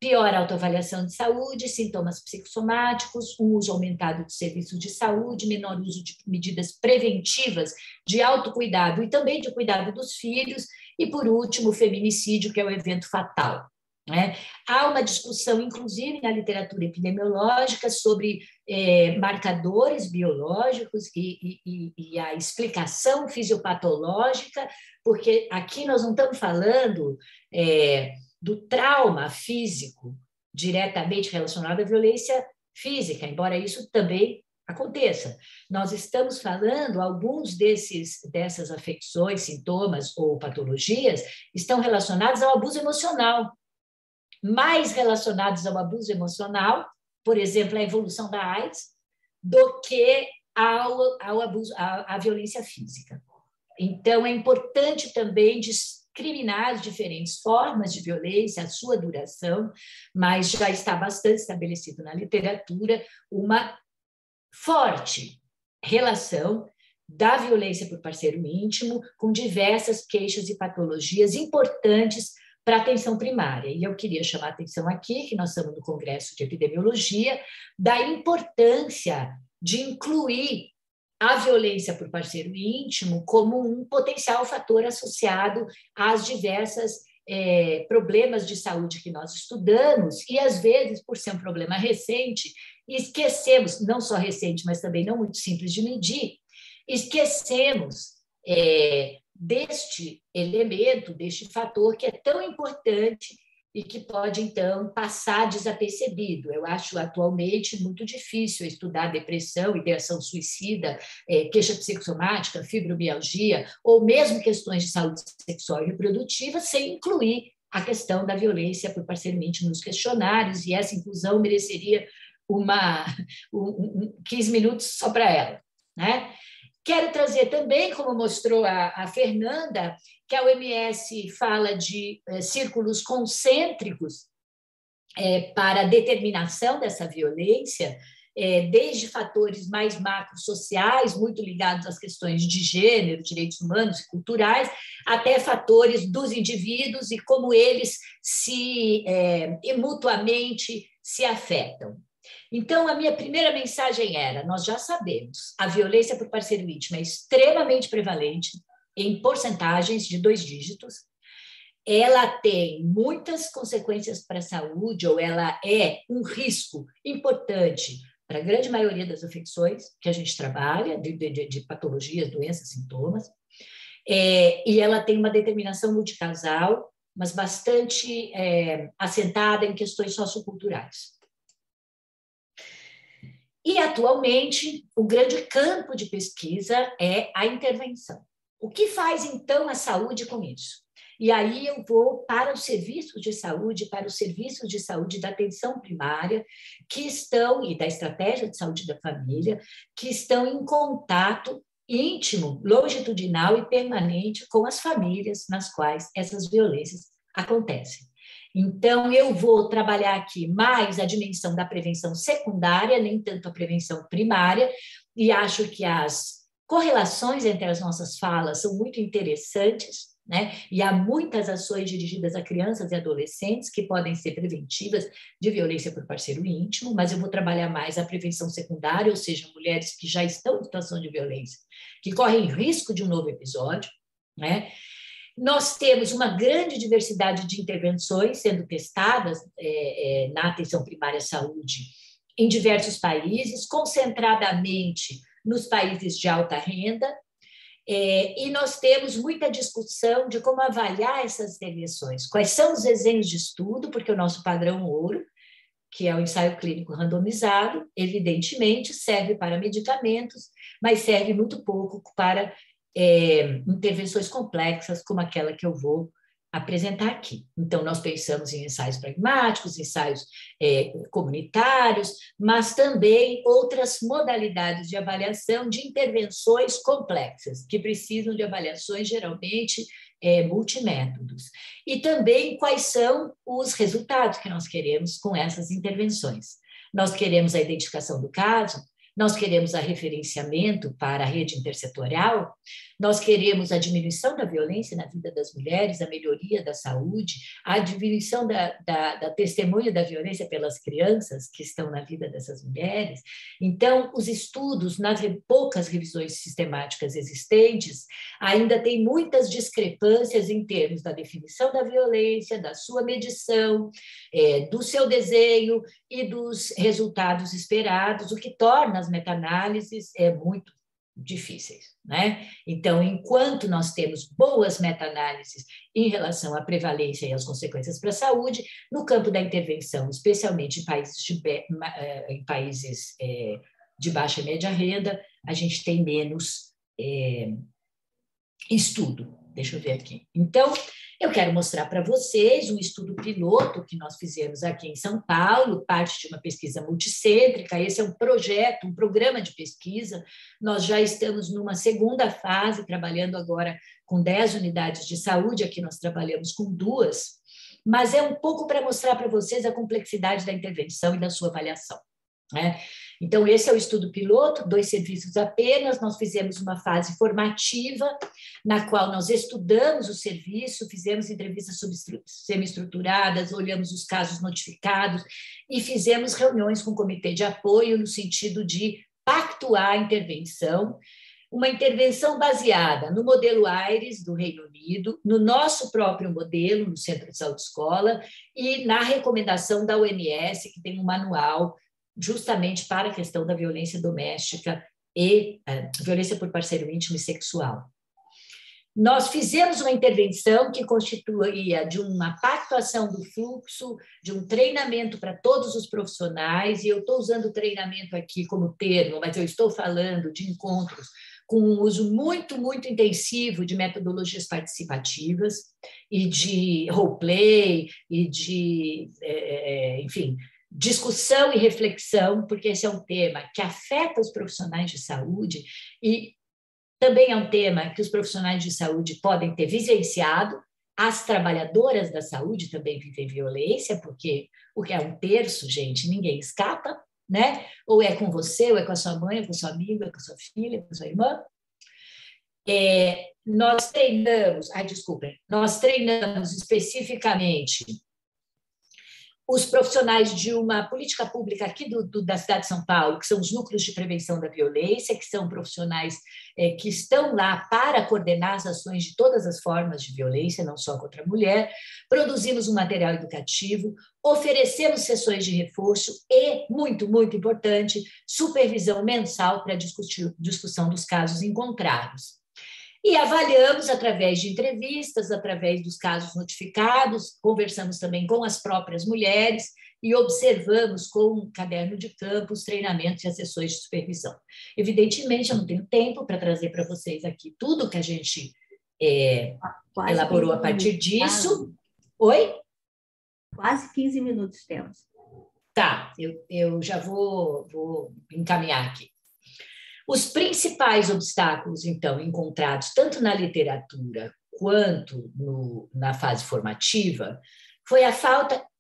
Pior autoavaliação de saúde, sintomas psicossomáticos, um uso aumentado de serviços de saúde, menor uso de medidas preventivas de autocuidado e também de cuidado dos filhos, e, por último, o feminicídio, que é o evento fatal, né? Há uma discussão, inclusive, na literatura epidemiológica sobre marcadores biológicos e a explicação fisiopatológica, porque aqui nós não estamos falando do trauma físico diretamente relacionado à violência física, embora isso também aconteça. Nós estamos falando, alguns dessas afecções, sintomas ou patologias estão relacionados ao abuso emocional, mais relacionados ao abuso emocional, por exemplo, a evolução da AIDS, do que ao abuso, à violência física. Então, é importante também discriminar as diferentes formas de violência, a sua duração, mas já está bastante estabelecido na literatura uma forte relação da violência por parceiro íntimo com diversas queixas e patologias importantes para a atenção primária. E eu queria chamar a atenção aqui, que nós estamos no Congresso de Epidemiologia, da importância de incluir a violência por parceiro íntimo como um potencial fator associado às diversas problemas de saúde que nós estudamos, e às vezes, por ser um problema recente, esquecemos, não só recente, mas também não muito simples de medir, esquecemos deste elemento, deste fator que é tão importante e que pode, então, passar desapercebido. Eu acho, atualmente, muito difícil estudar depressão, ideação suicida, queixa psicossomática, fibromialgia, ou mesmo questões de saúde sexual e reprodutiva, sem incluir a questão da violência por parceiro íntimo nos questionários, e essa inclusão mereceria 15 minutos só para ela, né? Quero trazer também, como mostrou a Fernanda, que a OMS fala de círculos concêntricos para a determinação dessa violência, desde fatores mais macrosociais, muito ligados às questões de gênero, direitos humanos e culturais, até fatores dos indivíduos e como eles mutuamente se afetam. Então, a minha primeira mensagem era: nós já sabemos, a violência por parceiro íntimo é extremamente prevalente, em porcentagens de 2 dígitos, ela tem muitas consequências para a saúde, ou ela é um risco importante para a grande maioria das afecções que a gente trabalha, de patologias, doenças, sintomas, e ela tem uma determinação multicasal, mas bastante assentada em questões socioculturais. E, atualmente, o grande campo de pesquisa é a intervenção. O que faz, então, a saúde com isso? E aí eu vou para os serviços de saúde, da atenção primária, que estão, e da estratégia de saúde da família, que estão em contato íntimo, longitudinal e permanente com as famílias nas quais essas violências acontecem. Então, eu vou trabalhar aqui mais a dimensão da prevenção secundária, nem tanto a prevenção primária, e acho que as correlações entre as nossas falas são muito interessantes, né? E há muitas ações dirigidas a crianças e adolescentes que podem ser preventivas de violência por parceiro íntimo, mas eu vou trabalhar mais a prevenção secundária, ou seja, mulheres que já estão em situação de violência, que correm risco de um novo episódio, né? Nós temos uma grande diversidade de intervenções sendo testadas na atenção primária à saúde em diversos países, concentradamente nos países de alta renda, e nós temos muita discussão de como avaliar essas intervenções, quais são os desenhos de estudo, porque o nosso padrão ouro, que é o ensaio clínico randomizado, evidentemente serve para medicamentos, mas serve muito pouco para intervenções complexas, como aquela que eu vou apresentar aqui. Então, nós pensamos em ensaios pragmáticos, ensaios comunitários, mas também outras modalidades de avaliação de intervenções complexas, que precisam de avaliações, geralmente, multimétodos. E também quais são os resultados que nós queremos com essas intervenções. Nós queremos a identificação do caso, nós queremos a referenciamento para a rede intersetorial, nós queremos a diminuição da violência na vida das mulheres, a melhoria da saúde, a diminuição da testemunha da violência pelas crianças que estão na vida dessas mulheres. Então, os estudos, nas poucas revisões sistemáticas existentes, ainda tem muitas discrepâncias em termos da definição da violência, da sua medição, do seu desenho e dos resultados esperados, o que torna as meta-análises muito difíceis, né? Então, enquanto nós temos boas meta-análises em relação à prevalência e às consequências para a saúde, no campo da intervenção, especialmente em países de baixa e média renda, a gente tem menos estudo. Deixa eu ver aqui. Então, eu quero mostrar para vocês um estudo piloto que nós fizemos aqui em São Paulo, parte de uma pesquisa multicêntrica. Esse é um projeto, um programa de pesquisa. Nós já estamos numa segunda fase, trabalhando agora com 10 unidades de saúde. Aqui nós trabalhamos com 2, mas é um pouco para mostrar para vocês a complexidade da intervenção e da sua avaliação, né? Então, esse é o estudo piloto, 2 serviços apenas. Nós fizemos uma fase formativa, na qual nós estudamos o serviço, fizemos entrevistas semi-estruturadas, olhamos os casos notificados e fizemos reuniões com o comitê de apoio no sentido de pactuar a intervenção, uma intervenção baseada no modelo AIRES do Reino Unido, no nosso próprio modelo, no Centro de Saúde Escola, e na recomendação da OMS, que tem um manual justamente para a questão da violência doméstica e violência por parceiro íntimo e sexual. Nós fizemos uma intervenção que constituía de uma pactuação do fluxo, de um treinamento para todos os profissionais, e eu estou usando treinamento aqui como termo, mas eu estou falando de encontros com um uso muito, muito intensivo de metodologias participativas e de roleplay e de, enfim, discussão e reflexão, porque esse é um tema que afeta os profissionais de saúde e também é um tema que os profissionais de saúde podem ter vivenciado. As trabalhadoras da saúde também vivem violência, porque o que é 1/3, gente, ninguém escapa, né? Ou é com você, ou é com a sua mãe, ou com a sua amiga, ou com a sua filha, ou com a sua irmã. Nós treinamos especificamente os profissionais de uma política pública aqui da cidade de São Paulo, que são os núcleos de prevenção da violência, que são profissionais que estão lá para coordenar as ações de todas as formas de violência, não só contra a mulher. Produzimos um material educativo, oferecemos sessões de reforço e, muito, muito importante, supervisão mensal para a discussão dos casos encontrados. E avaliamos através de entrevistas, através dos casos notificados, conversamos também com as próprias mulheres e observamos com um caderno de campo os treinamentos e as sessões de supervisão. Evidentemente, eu não tenho tempo para trazer para vocês aqui tudo que a gente elaborou a partir disso. Oi? Quase 15 minutos temos. Tá, eu já vou encaminhar aqui. Os principais obstáculos, então, encontrados tanto na literatura quanto na fase formativa, foi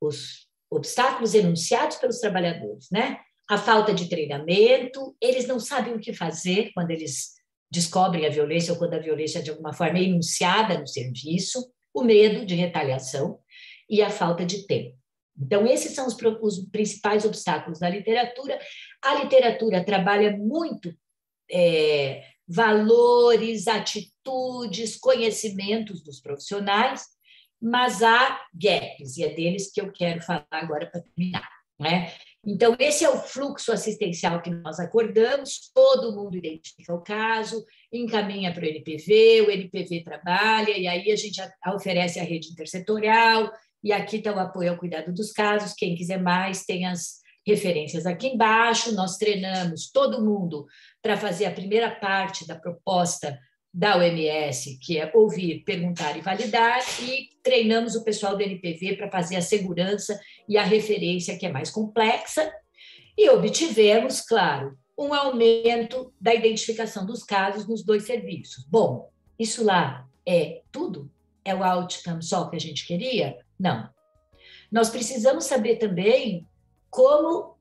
os obstáculos enunciados pelos trabalhadores, né? A falta de treinamento, eles não sabem o que fazer quando eles descobrem a violência ou quando a violência, de alguma forma, é enunciada no serviço, o medo de retaliação e a falta de tempo. Então, esses são os principais obstáculos da literatura. A literatura trabalha muito valores, atitudes, conhecimentos dos profissionais, mas há gaps, e é deles que eu quero falar agora para terminar, né? Então, esse é o fluxo assistencial que nós acordamos, todo mundo identifica o caso, encaminha para o NPV trabalha, e aí a gente oferece a rede intersetorial, e aqui está o apoio ao cuidado dos casos, quem quiser mais tem as referências aqui embaixo, nós treinamos todo mundo para fazer a primeira parte da proposta da OMS, que é ouvir, perguntar e validar, e treinamos o pessoal do NPV para fazer a segurança e a referência, que é mais complexa, e obtivemos, claro, um aumento da identificação dos casos nos 2 serviços. Bom, isso lá é tudo? É o outcome só que a gente queria? Não. Nós precisamos saber também como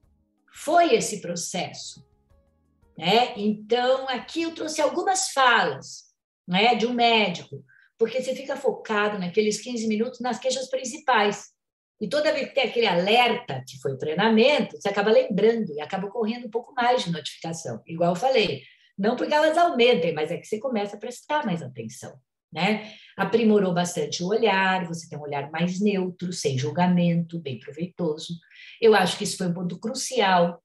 foi esse processo, né? Então, aqui eu trouxe algumas falas, né, de um médico, porque você fica focado naqueles 15 minutos nas queixas principais. E toda vez que tem aquele alerta, que foi o treinamento, você acaba lembrando e acaba correndo um pouco mais de notificação. Igual eu falei, não porque elas aumentem, mas é que você começa a prestar mais atenção, né? Aprimorou bastante o olhar, você tem um olhar mais neutro, sem julgamento, bem proveitoso. Eu acho que isso foi um ponto crucial,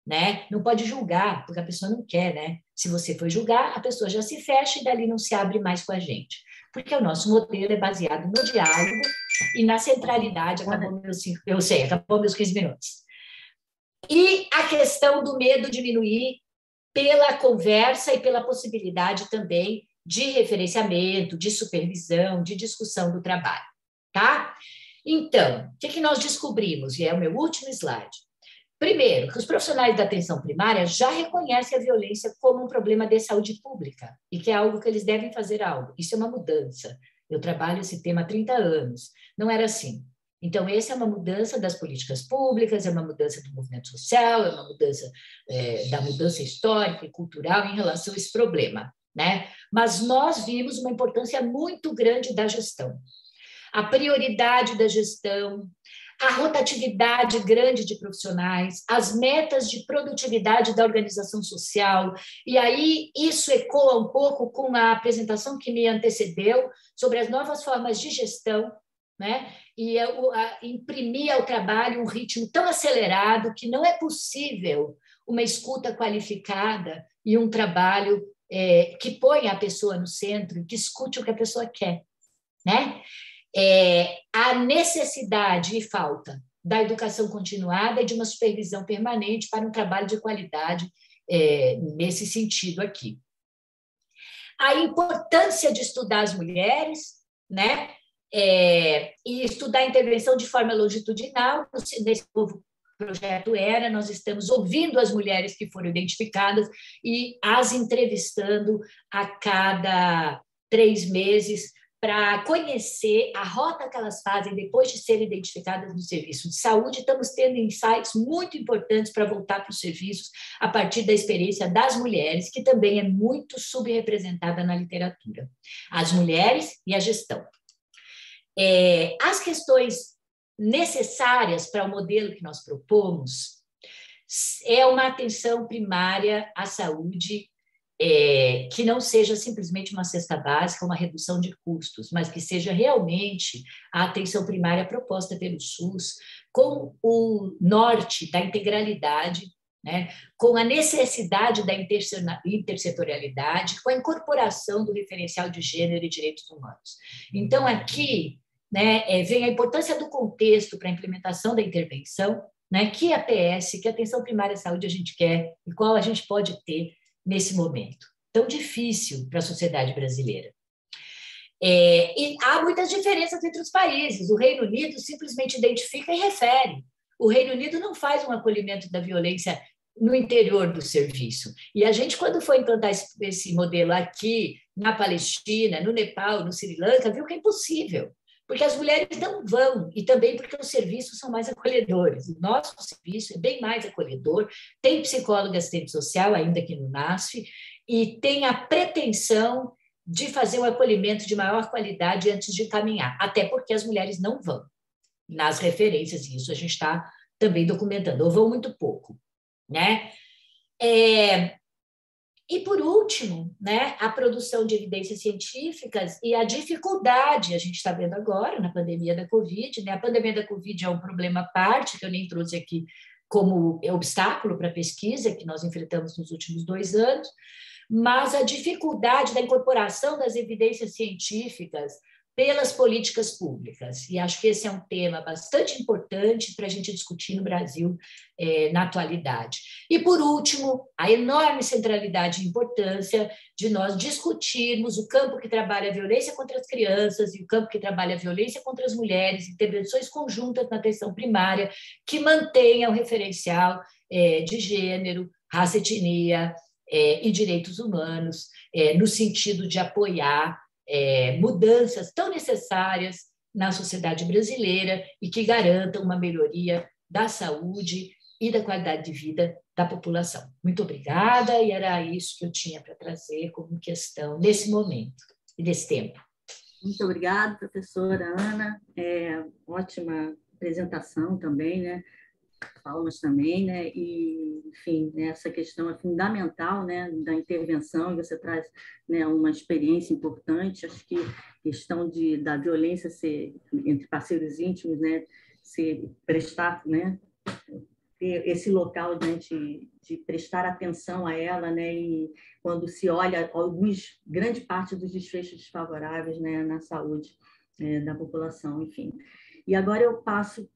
né? Não pode julgar, porque a pessoa não quer, né? Se você for julgar, a pessoa já se fecha e dali não se abre mais com a gente. Porque o nosso modelo é baseado no diálogo e na centralidade. Acabou meus 15 minutos. E a questão do medo diminuir pela conversa e pela possibilidade também de referenciamento, de supervisão, de discussão do trabalho, tá? Então, o que nós descobrimos? E é o meu último slide. Primeiro, que os profissionais da atenção primária já reconhecem a violência como um problema de saúde pública e que é algo que eles devem fazer algo. Isso é uma mudança. Eu trabalho esse tema há 30 anos. Não era assim. Então, essa é uma mudança das políticas públicas, é uma mudança do movimento social, é uma mudança da mudança histórica e cultural em relação a esse problema, né? Mas nós vimos uma importância muito grande da gestão. A prioridade da gestão, a rotatividade grande de profissionais, as metas de produtividade da organização social, e aí isso ecoa um pouco com a apresentação que me antecedeu sobre as novas formas de gestão, né? E imprimir ao trabalho um ritmo tão acelerado que não é possível uma escuta qualificada e um trabalho que põe a pessoa no centro, que escute o que a pessoa quer, né? A necessidade e falta da educação continuada e de uma supervisão permanente para um trabalho de qualidade nesse sentido aqui. A importância de estudar as mulheres, né? E estudar a intervenção de forma longitudinal. Nesse novo projeto ERA, nós estamos ouvindo as mulheres que foram identificadas e as entrevistando a cada 3 meses para conhecer a rota que elas fazem depois de serem identificadas no serviço de saúde. Estamos tendo insights muito importantes para voltar para os serviços a partir da experiência das mulheres, que também é muito subrepresentada na literatura. As mulheres e a gestão. As questões necessárias para o modelo que nós propomos é uma atenção primária à saúde que não seja simplesmente uma cesta básica, uma redução de custos, mas que seja realmente a atenção primária proposta pelo SUS, com o norte da integralidade, né, com a necessidade da intersetorialidade, com a incorporação do referencial de gênero e direitos humanos. Então, aqui, né, vem a importância do contexto para a implementação da intervenção, né, que APS, que atenção primária à saúde a gente quer e qual a gente pode ter nesse momento tão difícil para a sociedade brasileira. E há muitas diferenças entre os países. O Reino Unido simplesmente identifica e refere. O Reino Unido não faz um acolhimento da violência no interior do serviço. E a gente, quando foi implantar esse modelo aqui, na Palestina, no Nepal, no Sri Lanka, viu que é impossível, porque as mulheres não vão, e também porque os serviços são mais acolhedores. O nosso serviço é bem mais acolhedor, tem psicóloga assistente social, ainda que no NASF, e tem a pretensão de fazer um acolhimento de maior qualidade antes de caminhar, até porque as mulheres não vão nas referências, e isso a gente está também documentando, ou vão muito pouco, né? E, por último, né, a produção de evidências científicas e a dificuldade, a gente está vendo agora na pandemia da Covid, né? A pandemia da Covid é um problema à parte, que eu nem trouxe aqui como obstáculo para a pesquisa, que nós enfrentamos nos últimos 2 anos, mas a dificuldade da incorporação das evidências científicas pelas políticas públicas. E acho que esse é um tema bastante importante para a gente discutir no Brasil na atualidade. E, por último, a enorme centralidade e importância de nós discutirmos o campo que trabalha a violência contra as crianças e o campo que trabalha a violência contra as mulheres, intervenções conjuntas na atenção primária, que mantenha o referencial de gênero, raça, etnia e direitos humanos, no sentido de apoiar mudanças tão necessárias na sociedade brasileira e que garantam uma melhoria da saúde e da qualidade de vida da população. Muito obrigada, e era isso que eu tinha para trazer como questão nesse momento e nesse tempo. Muito obrigada, professora Ana. Ótima apresentação também, né? Palmas também, né? E, enfim, essa questão é fundamental, né, da intervenção, e você traz, né, uma experiência importante. Acho que a questão da violência entre parceiros íntimos, né, prestar, né, ter esse local, né, de prestar atenção a ela, né, e quando se olha grande parte dos desfechos desfavoráveis, né, na saúde da população, enfim. E agora eu passo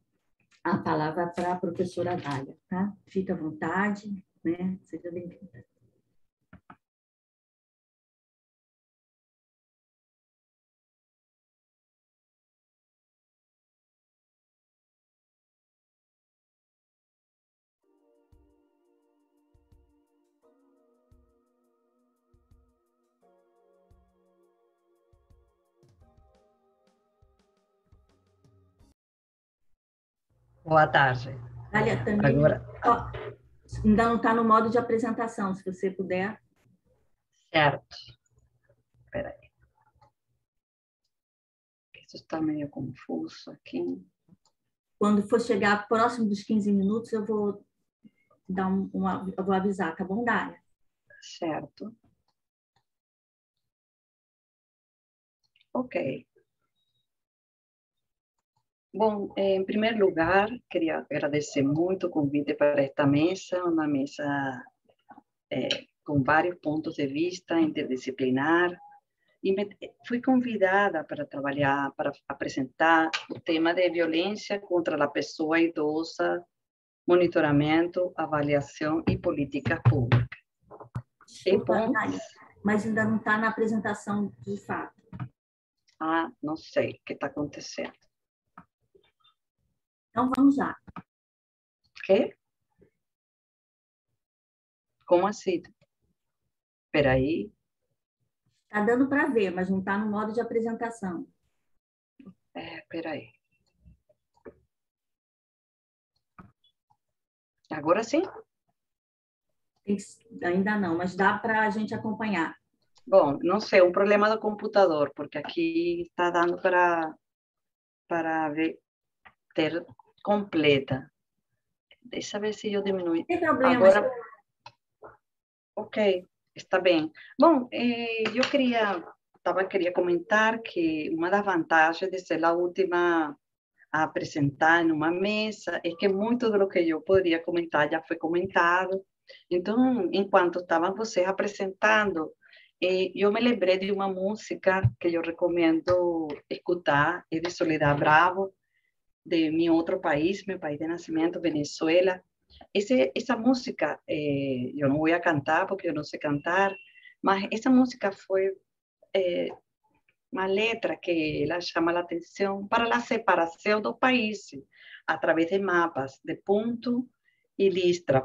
a palavra para a professora Dália, tá? Fique à vontade, né? Seja bem-vinda. Boa tarde. Dália, também Agora... ainda não está no modo de apresentação, se você puder. Certo. Espera aí. Isso está meio confuso aqui. Quando for chegar próximo dos 15 minutos, eu vou dar eu vou avisar, tá bom, Dália? Certo. Ok. Bom, em primeiro lugar, queria agradecer muito o convite para esta mesa, uma mesa com vários pontos de vista, interdisciplinar, e fui convidada para trabalhar, para apresentar o tema de violência contra a pessoa idosa, monitoramento, avaliação e políticas públicas. Mas ainda não está na apresentação de fato. Ah, não sei o que está acontecendo. Então, vamos lá. Quê? Como assim? Espera aí. Está dando para ver, mas não está no modo de apresentação. Espera aí. Agora sim? Ainda não, mas dá para a gente acompanhar. Bom, não sei, um problema do computador, porque aqui está dando para ver, ter completa. Deixa eu ver se eu diminuo. Não tem problema. Agora, ok, está bem. Bom, eu queria comentar que uma das vantagens de ser a última a apresentar em uma mesa é que muito do que eu poderia comentar já foi comentado. Então, enquanto estavam vocês apresentando, eu me lembrei de uma música que eu recomendo escutar, é de Soledad Bravo, de meu outro país, meu país de nascimento, Venezuela. Essa música, eu não vou cantar porque eu não sei cantar, mas essa música foi uma letra que ela chama a atenção para a separação do país, através de mapas de ponto e listra,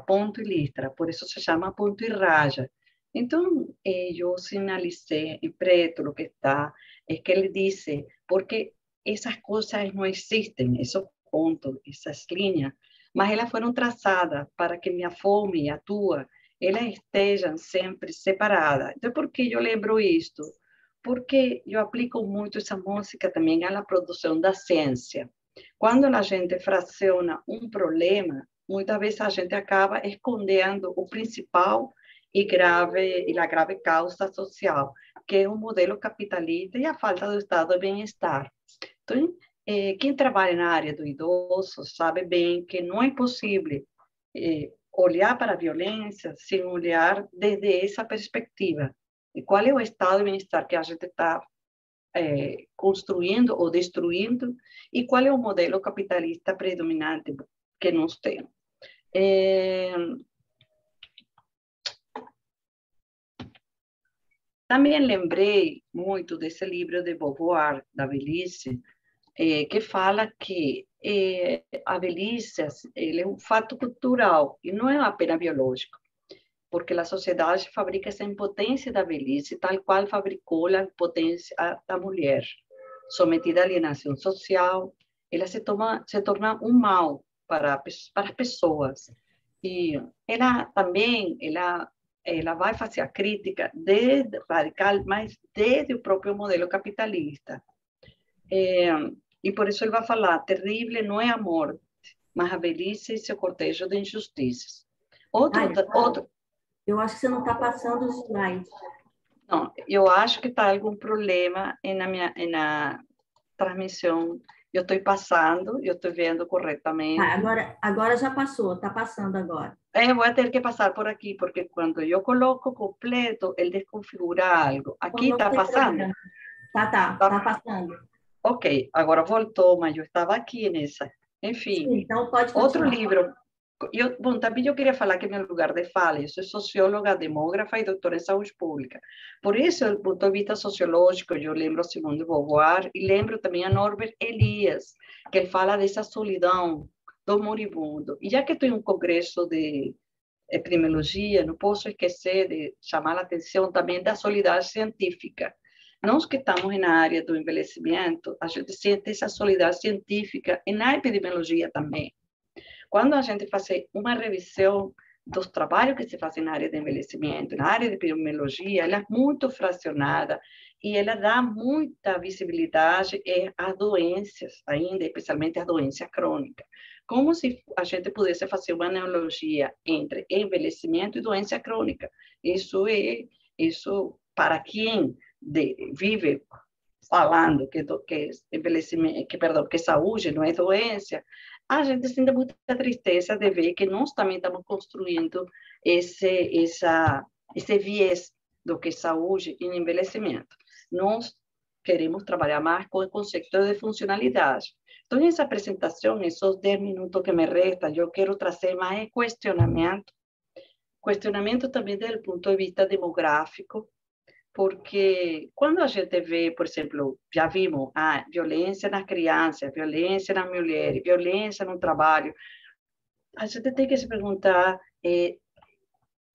por isso se chama ponto e raja. Então, eu sinalizei em preto o que está, é que ele disse, porque essas coisas não existem, esses pontos, essas linhas, mas elas foram traçadas para que minha fome e a tua, elas estejam sempre separadas. Então, por que eu lembro isto? Porque eu aplico muito essa música também à produção da ciência. Quando a gente fraciona um problema, muitas vezes a gente acaba escondendo o principal e a grave causa social, que é o modelo capitalista e a falta do estado de bem-estar. Então, quem trabalha na área do idoso sabe bem que não é possível olhar para a violência sem olhar desde essa perspectiva. E qual é o estado de bem-estar que a gente está construindo ou destruindo, e qual é o modelo capitalista predominante que nós temos. Também lembrei muito desse livro de Beauvoir, da velhice, que fala que a velhice é um fato cultural e não é apenas biológico, porque a sociedade fabrica essa impotência da velhice, tal qual fabricou a impotência da mulher. Sometida à alienação social, ela se torna um mal para as pessoas. E ela também, ela vai fazer a crítica desde radical, mas desde o próprio modelo capitalista. E por isso ele vai falar, terrível não é a morte, mas a velhice e seu cortejo de injustiças. Eu acho que você não está passando os slides. Não, eu acho que está algum problema na transmissão. Eu estou passando, eu estou vendo corretamente. Agora já passou, está passando agora. Eu vou ter que passar por aqui, porque quando eu coloco completo, ele desconfigura algo. Aqui está passando? Está passando. Ok, agora voltou, mas eu estava aqui nessa. Enfim, sim, então pode continuar. Outro livro. Também eu queria falar que meu lugar de fala, eu sou socióloga, demógrafa e doutora em saúde pública. Por isso, do ponto de vista sociológico, eu lembro Simone de Beauvoir e lembro também a Norbert Elias, que ele fala dessa solidão do moribundo. E já que estou em um congresso de epidemiologia, não posso esquecer de chamar a atenção também da solidão científica. Nós que estamos na área do envelhecimento, a gente sente essa solidão científica e na epidemiologia também. Quando a gente faz uma revisão dos trabalhos que se fazem na área de envelhecimento, na área de epidemiologia, ela é muito fracionada e ela dá muita visibilidade às doenças, ainda, especialmente às doenças crônicas. Como se a gente pudesse fazer uma analogia entre envelhecimento e doença crônica. Isso para quem vive falando que envelhecimento, que saúde não é doença, a gente sente muita tristeza de ver que nós também estamos construindo esse viés do que é saúde e envelhecimento. Nós queremos trabalhar mais com o conceito de funcionalidade. Então, nessa apresentação, nesses 10 minutos que me restam, eu quero trazer mais questionamento também do ponto de vista demográfico, porque quando a gente vê, por exemplo, já vimos a violência nas crianças, violência nas mulheres, violência no trabalho, a gente tem que se perguntar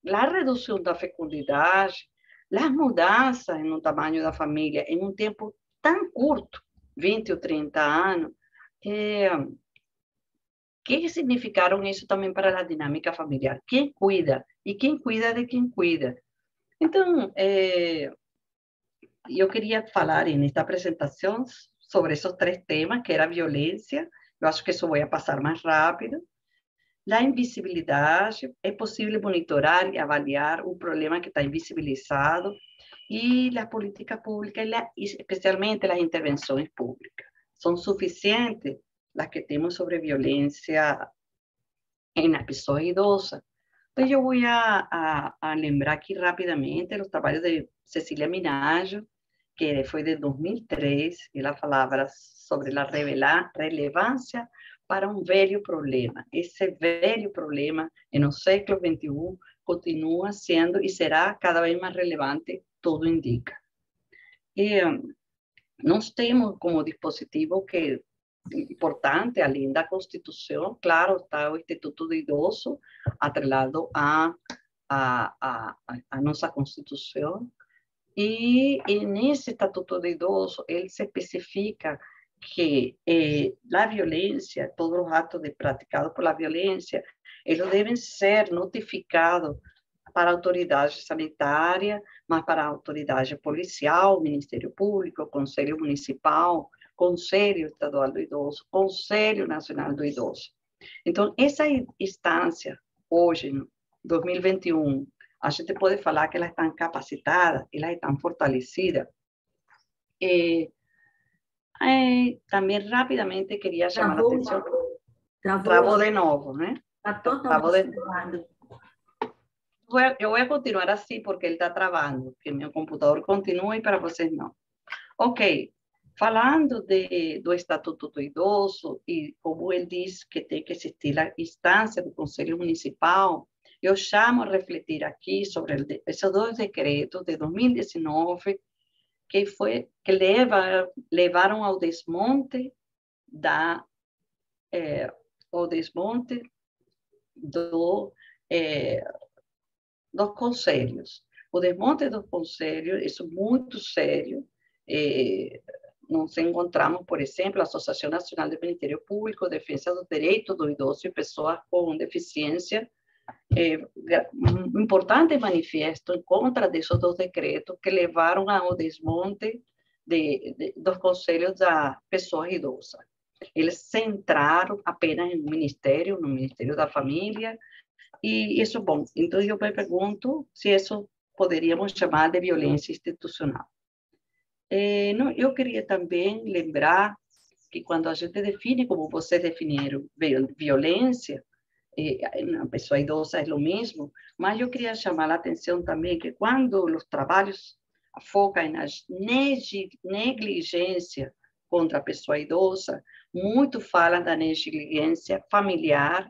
a redução da fecundidade, as mudanças no tamanho da família em um tempo tão curto, 20 ou 30 anos, que significaram isso também para a dinâmica familiar? Quem cuida? E quem cuida de quem cuida? Então, eu queria falar nesta apresentação sobre esses 3 temas, que era a violência, eu acho que isso vou passar mais rápido, a invisibilidade, é possível monitorar e avaliar o problema que está invisibilizado, e a política pública, especialmente as intervenções públicas. São suficientes as que temos sobre violência na pessoa idosa? Então, eu vou lembrar aqui rapidamente os trabalhos de Cecília Minaggio, que foi de 2003, ela falava sobre a relevância para um velho problema. Esse velho problema, no século XXI, continua sendo e será cada vez mais relevante, tudo indica. nós temos como dispositivo que importante, além da Constituição, claro, está o Instituto do Idoso, atrelado a nossa Constituição, e nesse Estatuto do Idoso, ele se especifica que a violência, todos os atos praticados por a violência, eles devem ser notificados para a autoridade sanitária, mas para a autoridade policial, Ministério Público, Conselho Municipal, Conselho Estadual do Idoso, Conselho Nacional do Idoso. Então, essa instância, hoje, em 2021, a gente pode falar que elas estão capacitadas, elas estão fortalecidas. Também, rapidamente, queria chamar a atenção. Travou de novo, né? Está totalmente travado. Eu vou continuar assim, porque ele está travando, que meu computador continua e para vocês não. Ok, falando do Estatuto do Idoso, e como ele diz que tem que existir a instância do Conselho Municipal, eu chamo a refletir aqui sobre esses dois decretos de 2019, que levaram ao desmonte dos conselhos. O desmonte dos conselhos, isso é muito sério. Nós encontramos, por exemplo, a Associação Nacional do Ministério Público, Defesa dos Direitos do Idoso e Pessoas com Deficiência, um importante manifesto em contra desses dois decretos que levaram ao desmonte dos conselhos das pessoas idosas. Eles se centraram apenas no Ministério da Família, e isso é bom. Então, eu me pergunto se isso poderíamos chamar de violência institucional. Eu queria também lembrar que quando a gente define, como vocês definiram, violência, a pessoa idosa é o mesmo, mas eu queria chamar a atenção também que quando os trabalhos focam na negligência contra a pessoa idosa, muito falam da negligência familiar,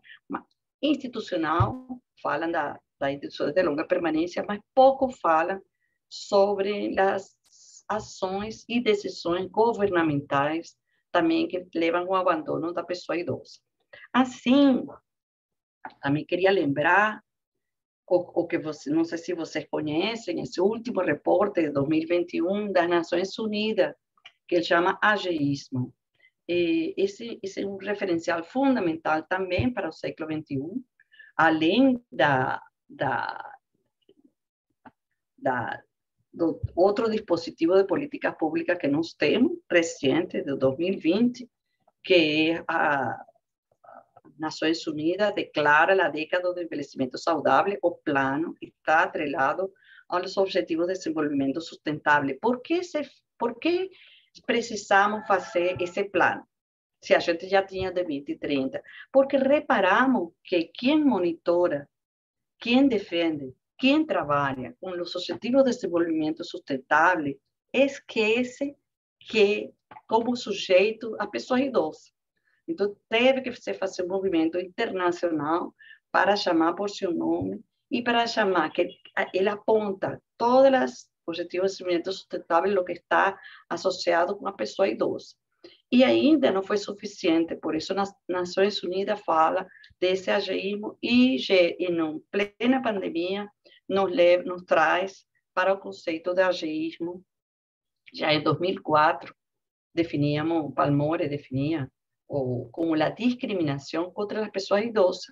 institucional, falam da instituição de longa permanência, mas pouco falam sobre as ações e decisões governamentais também que levam ao abandono da pessoa idosa. Assim, também queria lembrar o que não sei se vocês conhecem, esse último reporte de 2021 das Nações Unidas, que ele chama ageísmo. Esse é um referencial fundamental também para o século XXI, além do outro dispositivo de políticas públicas que nós temos, recente, de 2020, que é a Nações Unidas declara a década do envelhecimento saudável, o plano está atrelado aos Objetivos de Desenvolvimento Sustentável. Por que precisamos fazer esse plano? Se a gente já tinha de 2030. Porque reparamos que quem monitora, quem defende, quem trabalha com os Objetivos de Desenvolvimento Sustentável esquece que, como sujeito, a pessoa idosa. Então, teve que se fazer um movimento internacional para chamar por seu nome e para chamar que ele aponta todos os Objetivos de Desenvolvimento Sustentável, o que está associado com a pessoa idosa. E ainda não foi suficiente, por isso as Nações Unidas fala desse ageísmo e em plena pandemia nos traz para o conceito de ageísmo. Já em 2004, Palmore definia como a discriminação contra as pessoas idosas.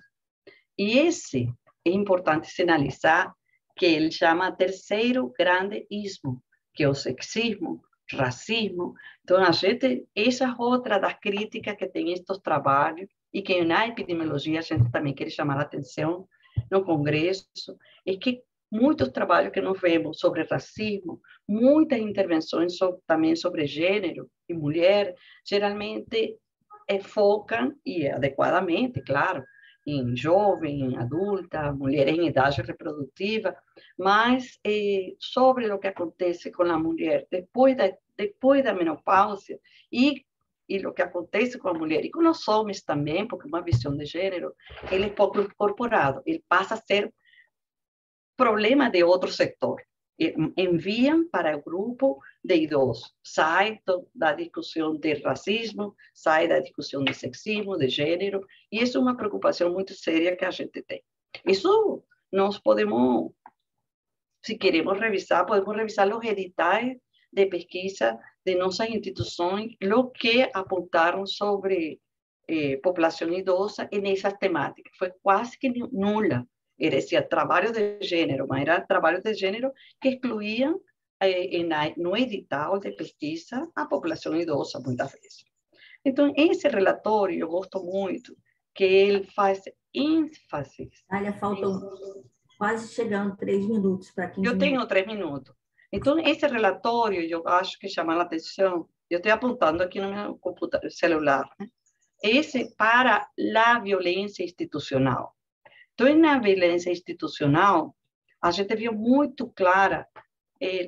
E esse é importante sinalizar que ele chama terceiro grande ismo, que é o sexismo, racismo. Então, essa é outra das críticas que tem estes trabalhos, e que na epidemiologia a gente também quer chamar a atenção no Congresso, é que muitos trabalhos que nós vemos sobre racismo, muitas intervenções também sobre gênero e mulher, geralmente focam, e adequadamente, claro, em jovem, em adulta, mulher em idade reprodutiva, mas sobre o que acontece com a mulher depois da menopausa e o que acontece com a mulher e com os homens também, porque uma visão de gênero, ele é pouco incorporado, ele passa a ser problema de outro setor. enviam para o grupo de idosos. Sai da discussão de racismo, sai da discussão de sexismo, de gênero, e isso é uma preocupação muito séria que a gente tem. Isso nós podemos, se queremos revisar, podemos revisar os editais de pesquisa de nossas instituições, o que apontaram sobre população idosa nessas temáticas. Foi quase que nula. Era esse trabalho de gênero, mas era trabalho de gênero que excluíam no edital de pesquisa a população idosa, muitas vezes. Então, esse relatório, eu gosto muito, que ele faz ênfase. Olha, faltam quase chegando 3 minutos para 15 minutos. Eu tenho 3 minutos. Então, esse relatório, eu acho que chama a atenção, eu estou apontando aqui no meu computador celular, né? Esse para a violência institucional. Então, na violência institucional, a gente viu muito clara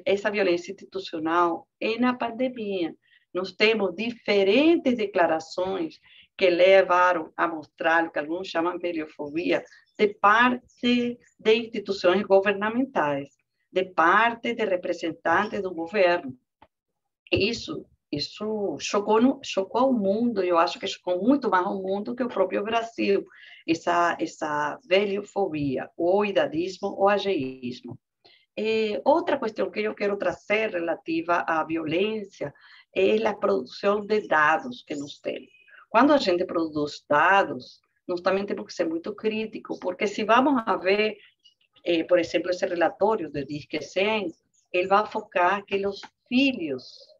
essa violência institucional na pandemia. Nós temos diferentes declarações que levaram a mostrar o que alguns chamam de periofobia, de parte de instituições governamentais, de parte de representantes do governo. Isso chocou o mundo, eu acho que chocou muito mais o mundo que o próprio Brasil, essa velhofobia, ou idadismo ou ageísmo. Outra questão que eu quero trazer relativa à violência é a produção de dados que nós temos. Quando a gente produz dados, nós também temos que ser muito críticos, porque se vamos a ver, por exemplo, esse relatório do Disque 100, ele vai focar que os filhos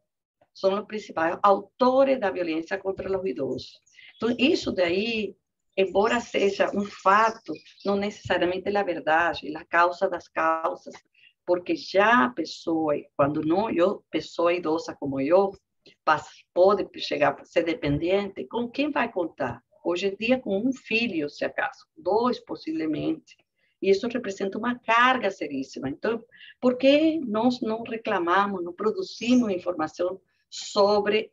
são os principais autores da violência contra os idosos. Então, isso daí, embora seja um fato, não necessariamente é a verdade, é a causa das causas, porque já a pessoa, quando não eu, pessoa idosa como eu, pode chegar a ser dependente, com quem vai contar? Hoje em dia, com um filho, se acaso, 2 possivelmente. E isso representa uma carga seríssima. Então, por que nós não reclamamos, não produzimos informação sobre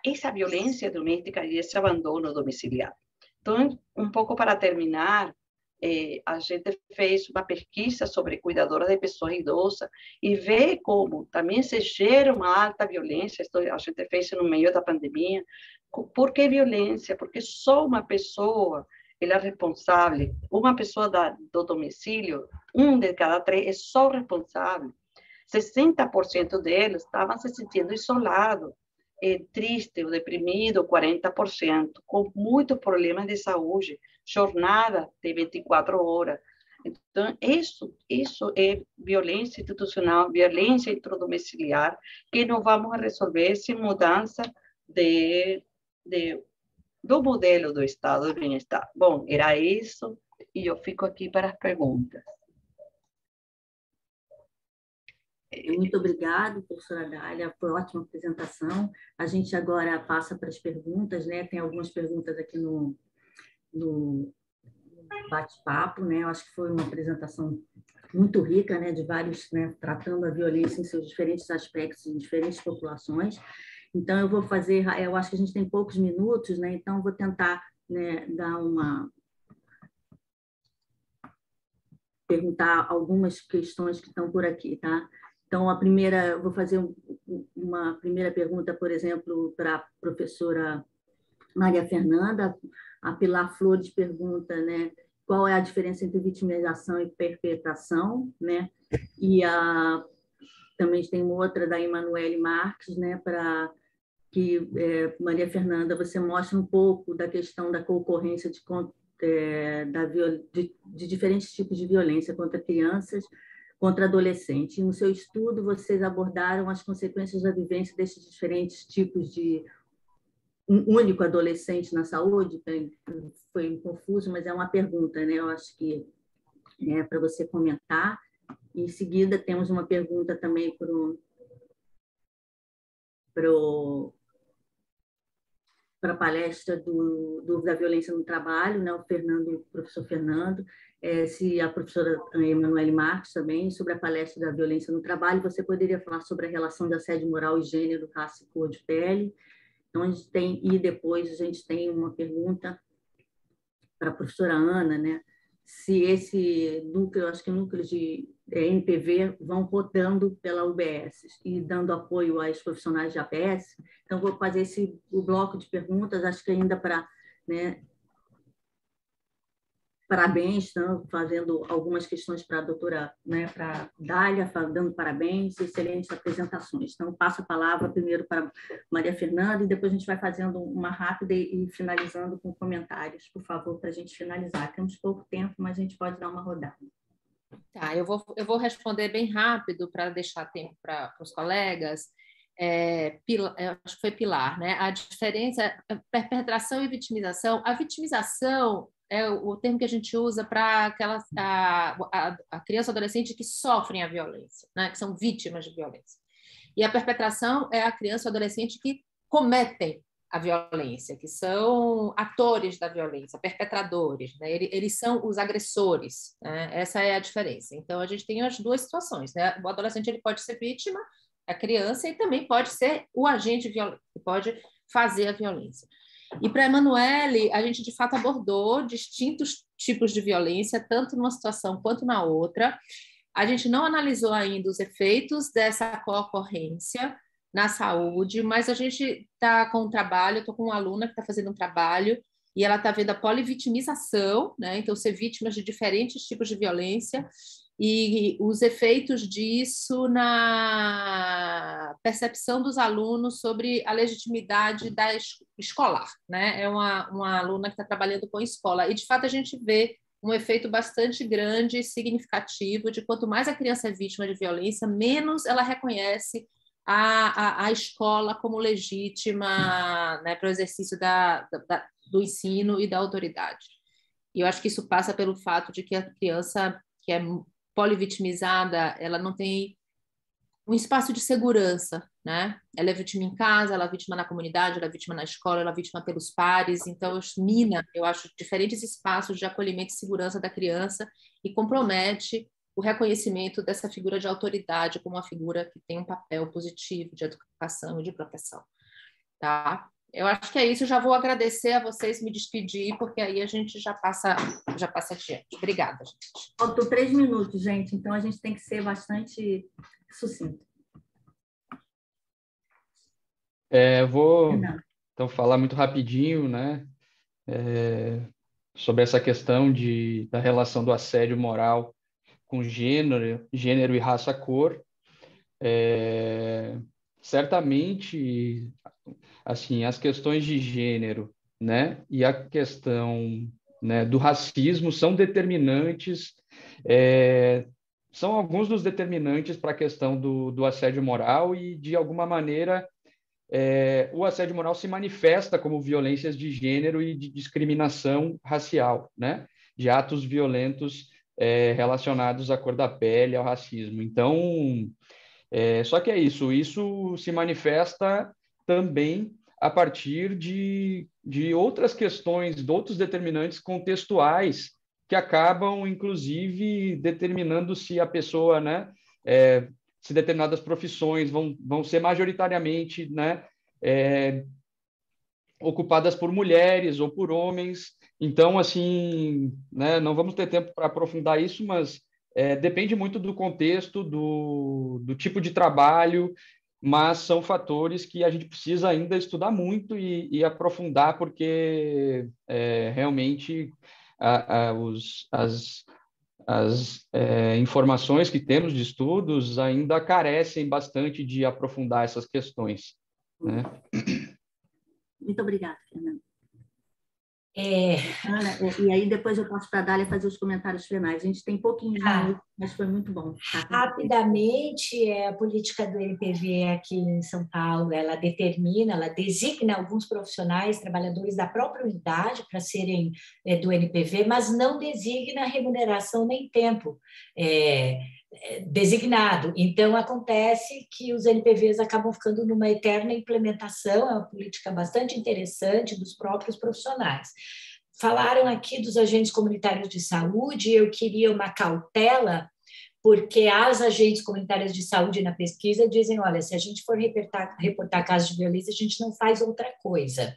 essa violência doméstica e esse abandono domiciliar? Então, um pouco para terminar, a gente fez uma pesquisa sobre cuidadoras de pessoas idosas e vê como também se gera uma alta violência. A gente fez no meio da pandemia. Por que violência? Porque só uma pessoa ela é responsável, uma pessoa do domicílio, 1 de cada 3 é só responsável. 60% deles estavam se sentindo isolados, triste ou deprimido, 40%, com muitos problemas de saúde, jornada de 24 horas. Então, isso é violência institucional, violência intradomiciliar, que não vamos resolver sem mudança do modelo do Estado de Bem-Estar. Bom, era isso, e eu fico aqui para as perguntas. Muito obrigada, professora Dália, foi uma ótima apresentação. A gente agora passa para as perguntas, né? Tem algumas perguntas aqui no bate-papo, né? Eu acho que foi uma apresentação muito rica, né? De vários, né? Tratando a violência em seus diferentes aspectos, em diferentes populações. Então, eu vou fazer, eu acho que a gente tem poucos minutos, né? Então, eu vou tentar, né, perguntar algumas questões que estão por aqui, tá? Então, eu vou fazer uma primeira pergunta, por exemplo, para a professora Maria Fernanda. A Pilar Flores pergunta, né, qual é a diferença entre vitimização e perpetração, né? E também tem outra da Emanuele Marques, né, para que, Maria Fernanda, você mostra um pouco da questão da concorrência de diferentes tipos de violência contra crianças, contra adolescentes. E no seu estudo, vocês abordaram as consequências da vivência desses diferentes tipos de um único adolescente na saúde. Foi confuso, mas é uma pergunta, né? Eu acho que é para você comentar. Em seguida, temos uma pergunta também para a palestra da violência no trabalho, né? O professor Fernando, se a professora Emanuele Marques também, sobre a palestra da violência no trabalho, você poderia falar sobre a relação de assédio moral e gênero, raça e cor de pele. Então, e depois a gente tem uma pergunta para a professora Ana, né? se esse núcleo, acho que núcleos de NPV vão rodando pela UBS e dando apoio aos profissionais de APS. Então, vou fazer o bloco de perguntas, acho que ainda para... Né, parabéns, estão fazendo algumas questões para a doutora, né, para a Dália, dando parabéns, excelentes apresentações. Então, passo a palavra primeiro para Maria Fernanda e depois a gente vai fazendo uma rápida e finalizando com comentários, por favor, para a gente finalizar. Temos pouco tempo, mas a gente pode dar uma rodada. Tá, eu vou responder bem rápido para deixar tempo para os colegas. Acho que foi Pilar, né? A diferença, perpetração e vitimização. A vitimização é o termo que a gente usa para a criança e adolescente que sofrem a violência, né? Que são vítimas de violência. E a perpetração é a criança e adolescente que cometem a violência, que são atores da violência, perpetradores, né? Eles são os agressores, né? Essa é a diferença. Então, a gente tem as duas situações, né? O adolescente ele pode ser vítima, a criança, e também pode ser o agente violento, que pode fazer a violência. E para a Emanuele, a gente de fato abordou distintos tipos de violência, tanto numa situação quanto na outra. A gente não analisou ainda os efeitos dessa co-ocorrência na saúde, mas a gente está com um trabalho, eu estou com uma aluna que está fazendo um trabalho e ela está vendo a polivitimização, né? Então, ser vítimas de diferentes tipos de violência e os efeitos disso na percepção dos alunos sobre a legitimidade da escolar, né? É uma aluna que está trabalhando com escola e, de fato, a gente vê um efeito bastante grande e significativo de quanto mais a criança é vítima de violência, menos ela reconhece a escola como legítima, né, para o exercício do ensino e da autoridade. E eu acho que isso passa pelo fato de que a criança que é polivitimizada, ela não tem um espaço de segurança, né? Ela é vítima em casa, ela é vítima na comunidade, ela é vítima na escola, ela é vítima pelos pares, então mina, eu acho, diferentes espaços de acolhimento e segurança da criança e compromete o reconhecimento dessa figura de autoridade como uma figura que tem um papel positivo de educação e de proteção, tá? Eu acho que é isso, eu já vou agradecer a vocês, me despedir, porque aí a gente já passa adiante. Obrigada, gente. Faltam 3 minutos, gente, então a gente tem que ser bastante sucinto. Vou, então, falar muito rapidinho, né, sobre essa questão da relação do assédio moral com gênero e raça-cor. Certamente, assim, as questões de gênero, né, e a questão, né, do racismo são determinantes, são alguns dos determinantes para a questão do assédio moral e, de alguma maneira, o assédio moral se manifesta como violências de gênero e de discriminação racial, né, de atos violentos relacionados à cor da pele, ao racismo. Então, só que isso se manifesta também a partir de outras questões, de outros determinantes contextuais que acabam, inclusive, determinando se a pessoa, né, se determinadas profissões vão ser majoritariamente, né, ocupadas por mulheres ou por homens. Então, assim, né, não vamos ter tempo para aprofundar isso, mas depende muito do contexto, do tipo de trabalho, mas são fatores que a gente precisa ainda estudar muito e aprofundar, porque realmente as informações que temos de estudos ainda carecem bastante de aprofundar essas questões, né? Muito obrigada, Fernanda. Ana, e aí depois eu passo para a Dália fazer os comentários finais. A gente tem pouquinhos minutos, mas foi muito bom. Rapidamente, a política do NPV aqui em São Paulo, ela designa alguns profissionais, trabalhadores da própria unidade para serem do NPV, mas não designa remuneração nem tempo designado. Então, acontece que os NPVs acabam ficando numa eterna implementação, é uma política bastante interessante dos próprios profissionais. Falaram aqui dos agentes comunitários de saúde, eu queria uma cautela, porque as agentes comunitárias de saúde na pesquisa dizem, olha, se a gente for reportar casos de violência, a gente não faz outra coisa.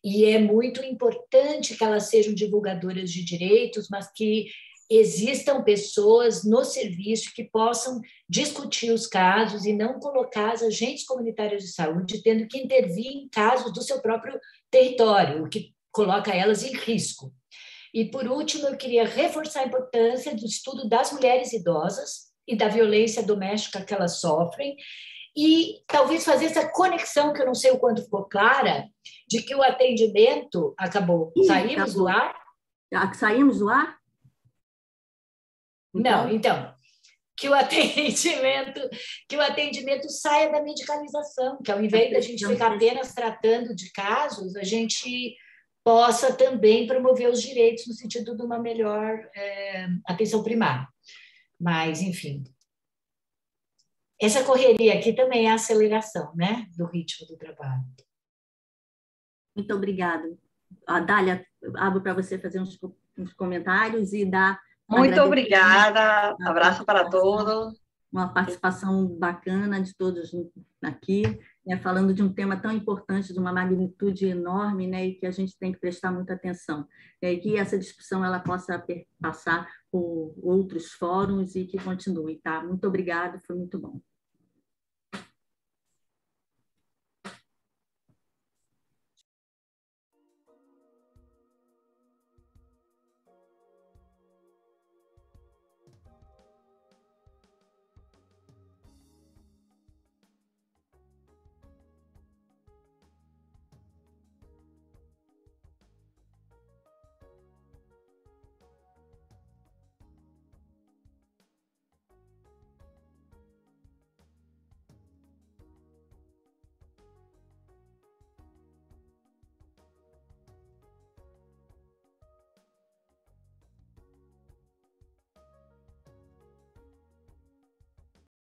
e é muito importante que elas sejam divulgadoras de direitos, mas que existam pessoas no serviço que possam discutir os casos e não colocar as agentes comunitárias de saúde tendo que intervir em casos do seu próprio território, o que coloca elas em risco. E, por último, eu queria reforçar a importância do estudo das mulheres idosas e da violência doméstica que elas sofrem, e talvez fazer essa conexão, que eu não sei o quanto ficou clara, de que o atendimento acabou. Saímos do ar? Saímos do ar? Não, então, que o atendimento saia da medicalização, que ao invés da gente ficar apenas tratando de casos, a gente possa também promover os direitos no sentido de uma melhor atenção primária. Mas, enfim, essa correria aqui também é a aceleração, né, do ritmo do trabalho. Muito obrigada. A Dália, abro para você fazer uns comentários e dar... Muito obrigada, abraço para todos. Uma participação bacana de todos aqui, né, falando de um tema tão importante, de uma magnitude enorme, né, e que a gente tem que prestar muita atenção. E que essa discussão ela possa passar por outros fóruns e que continue. Tá? Muito obrigada, foi muito bom.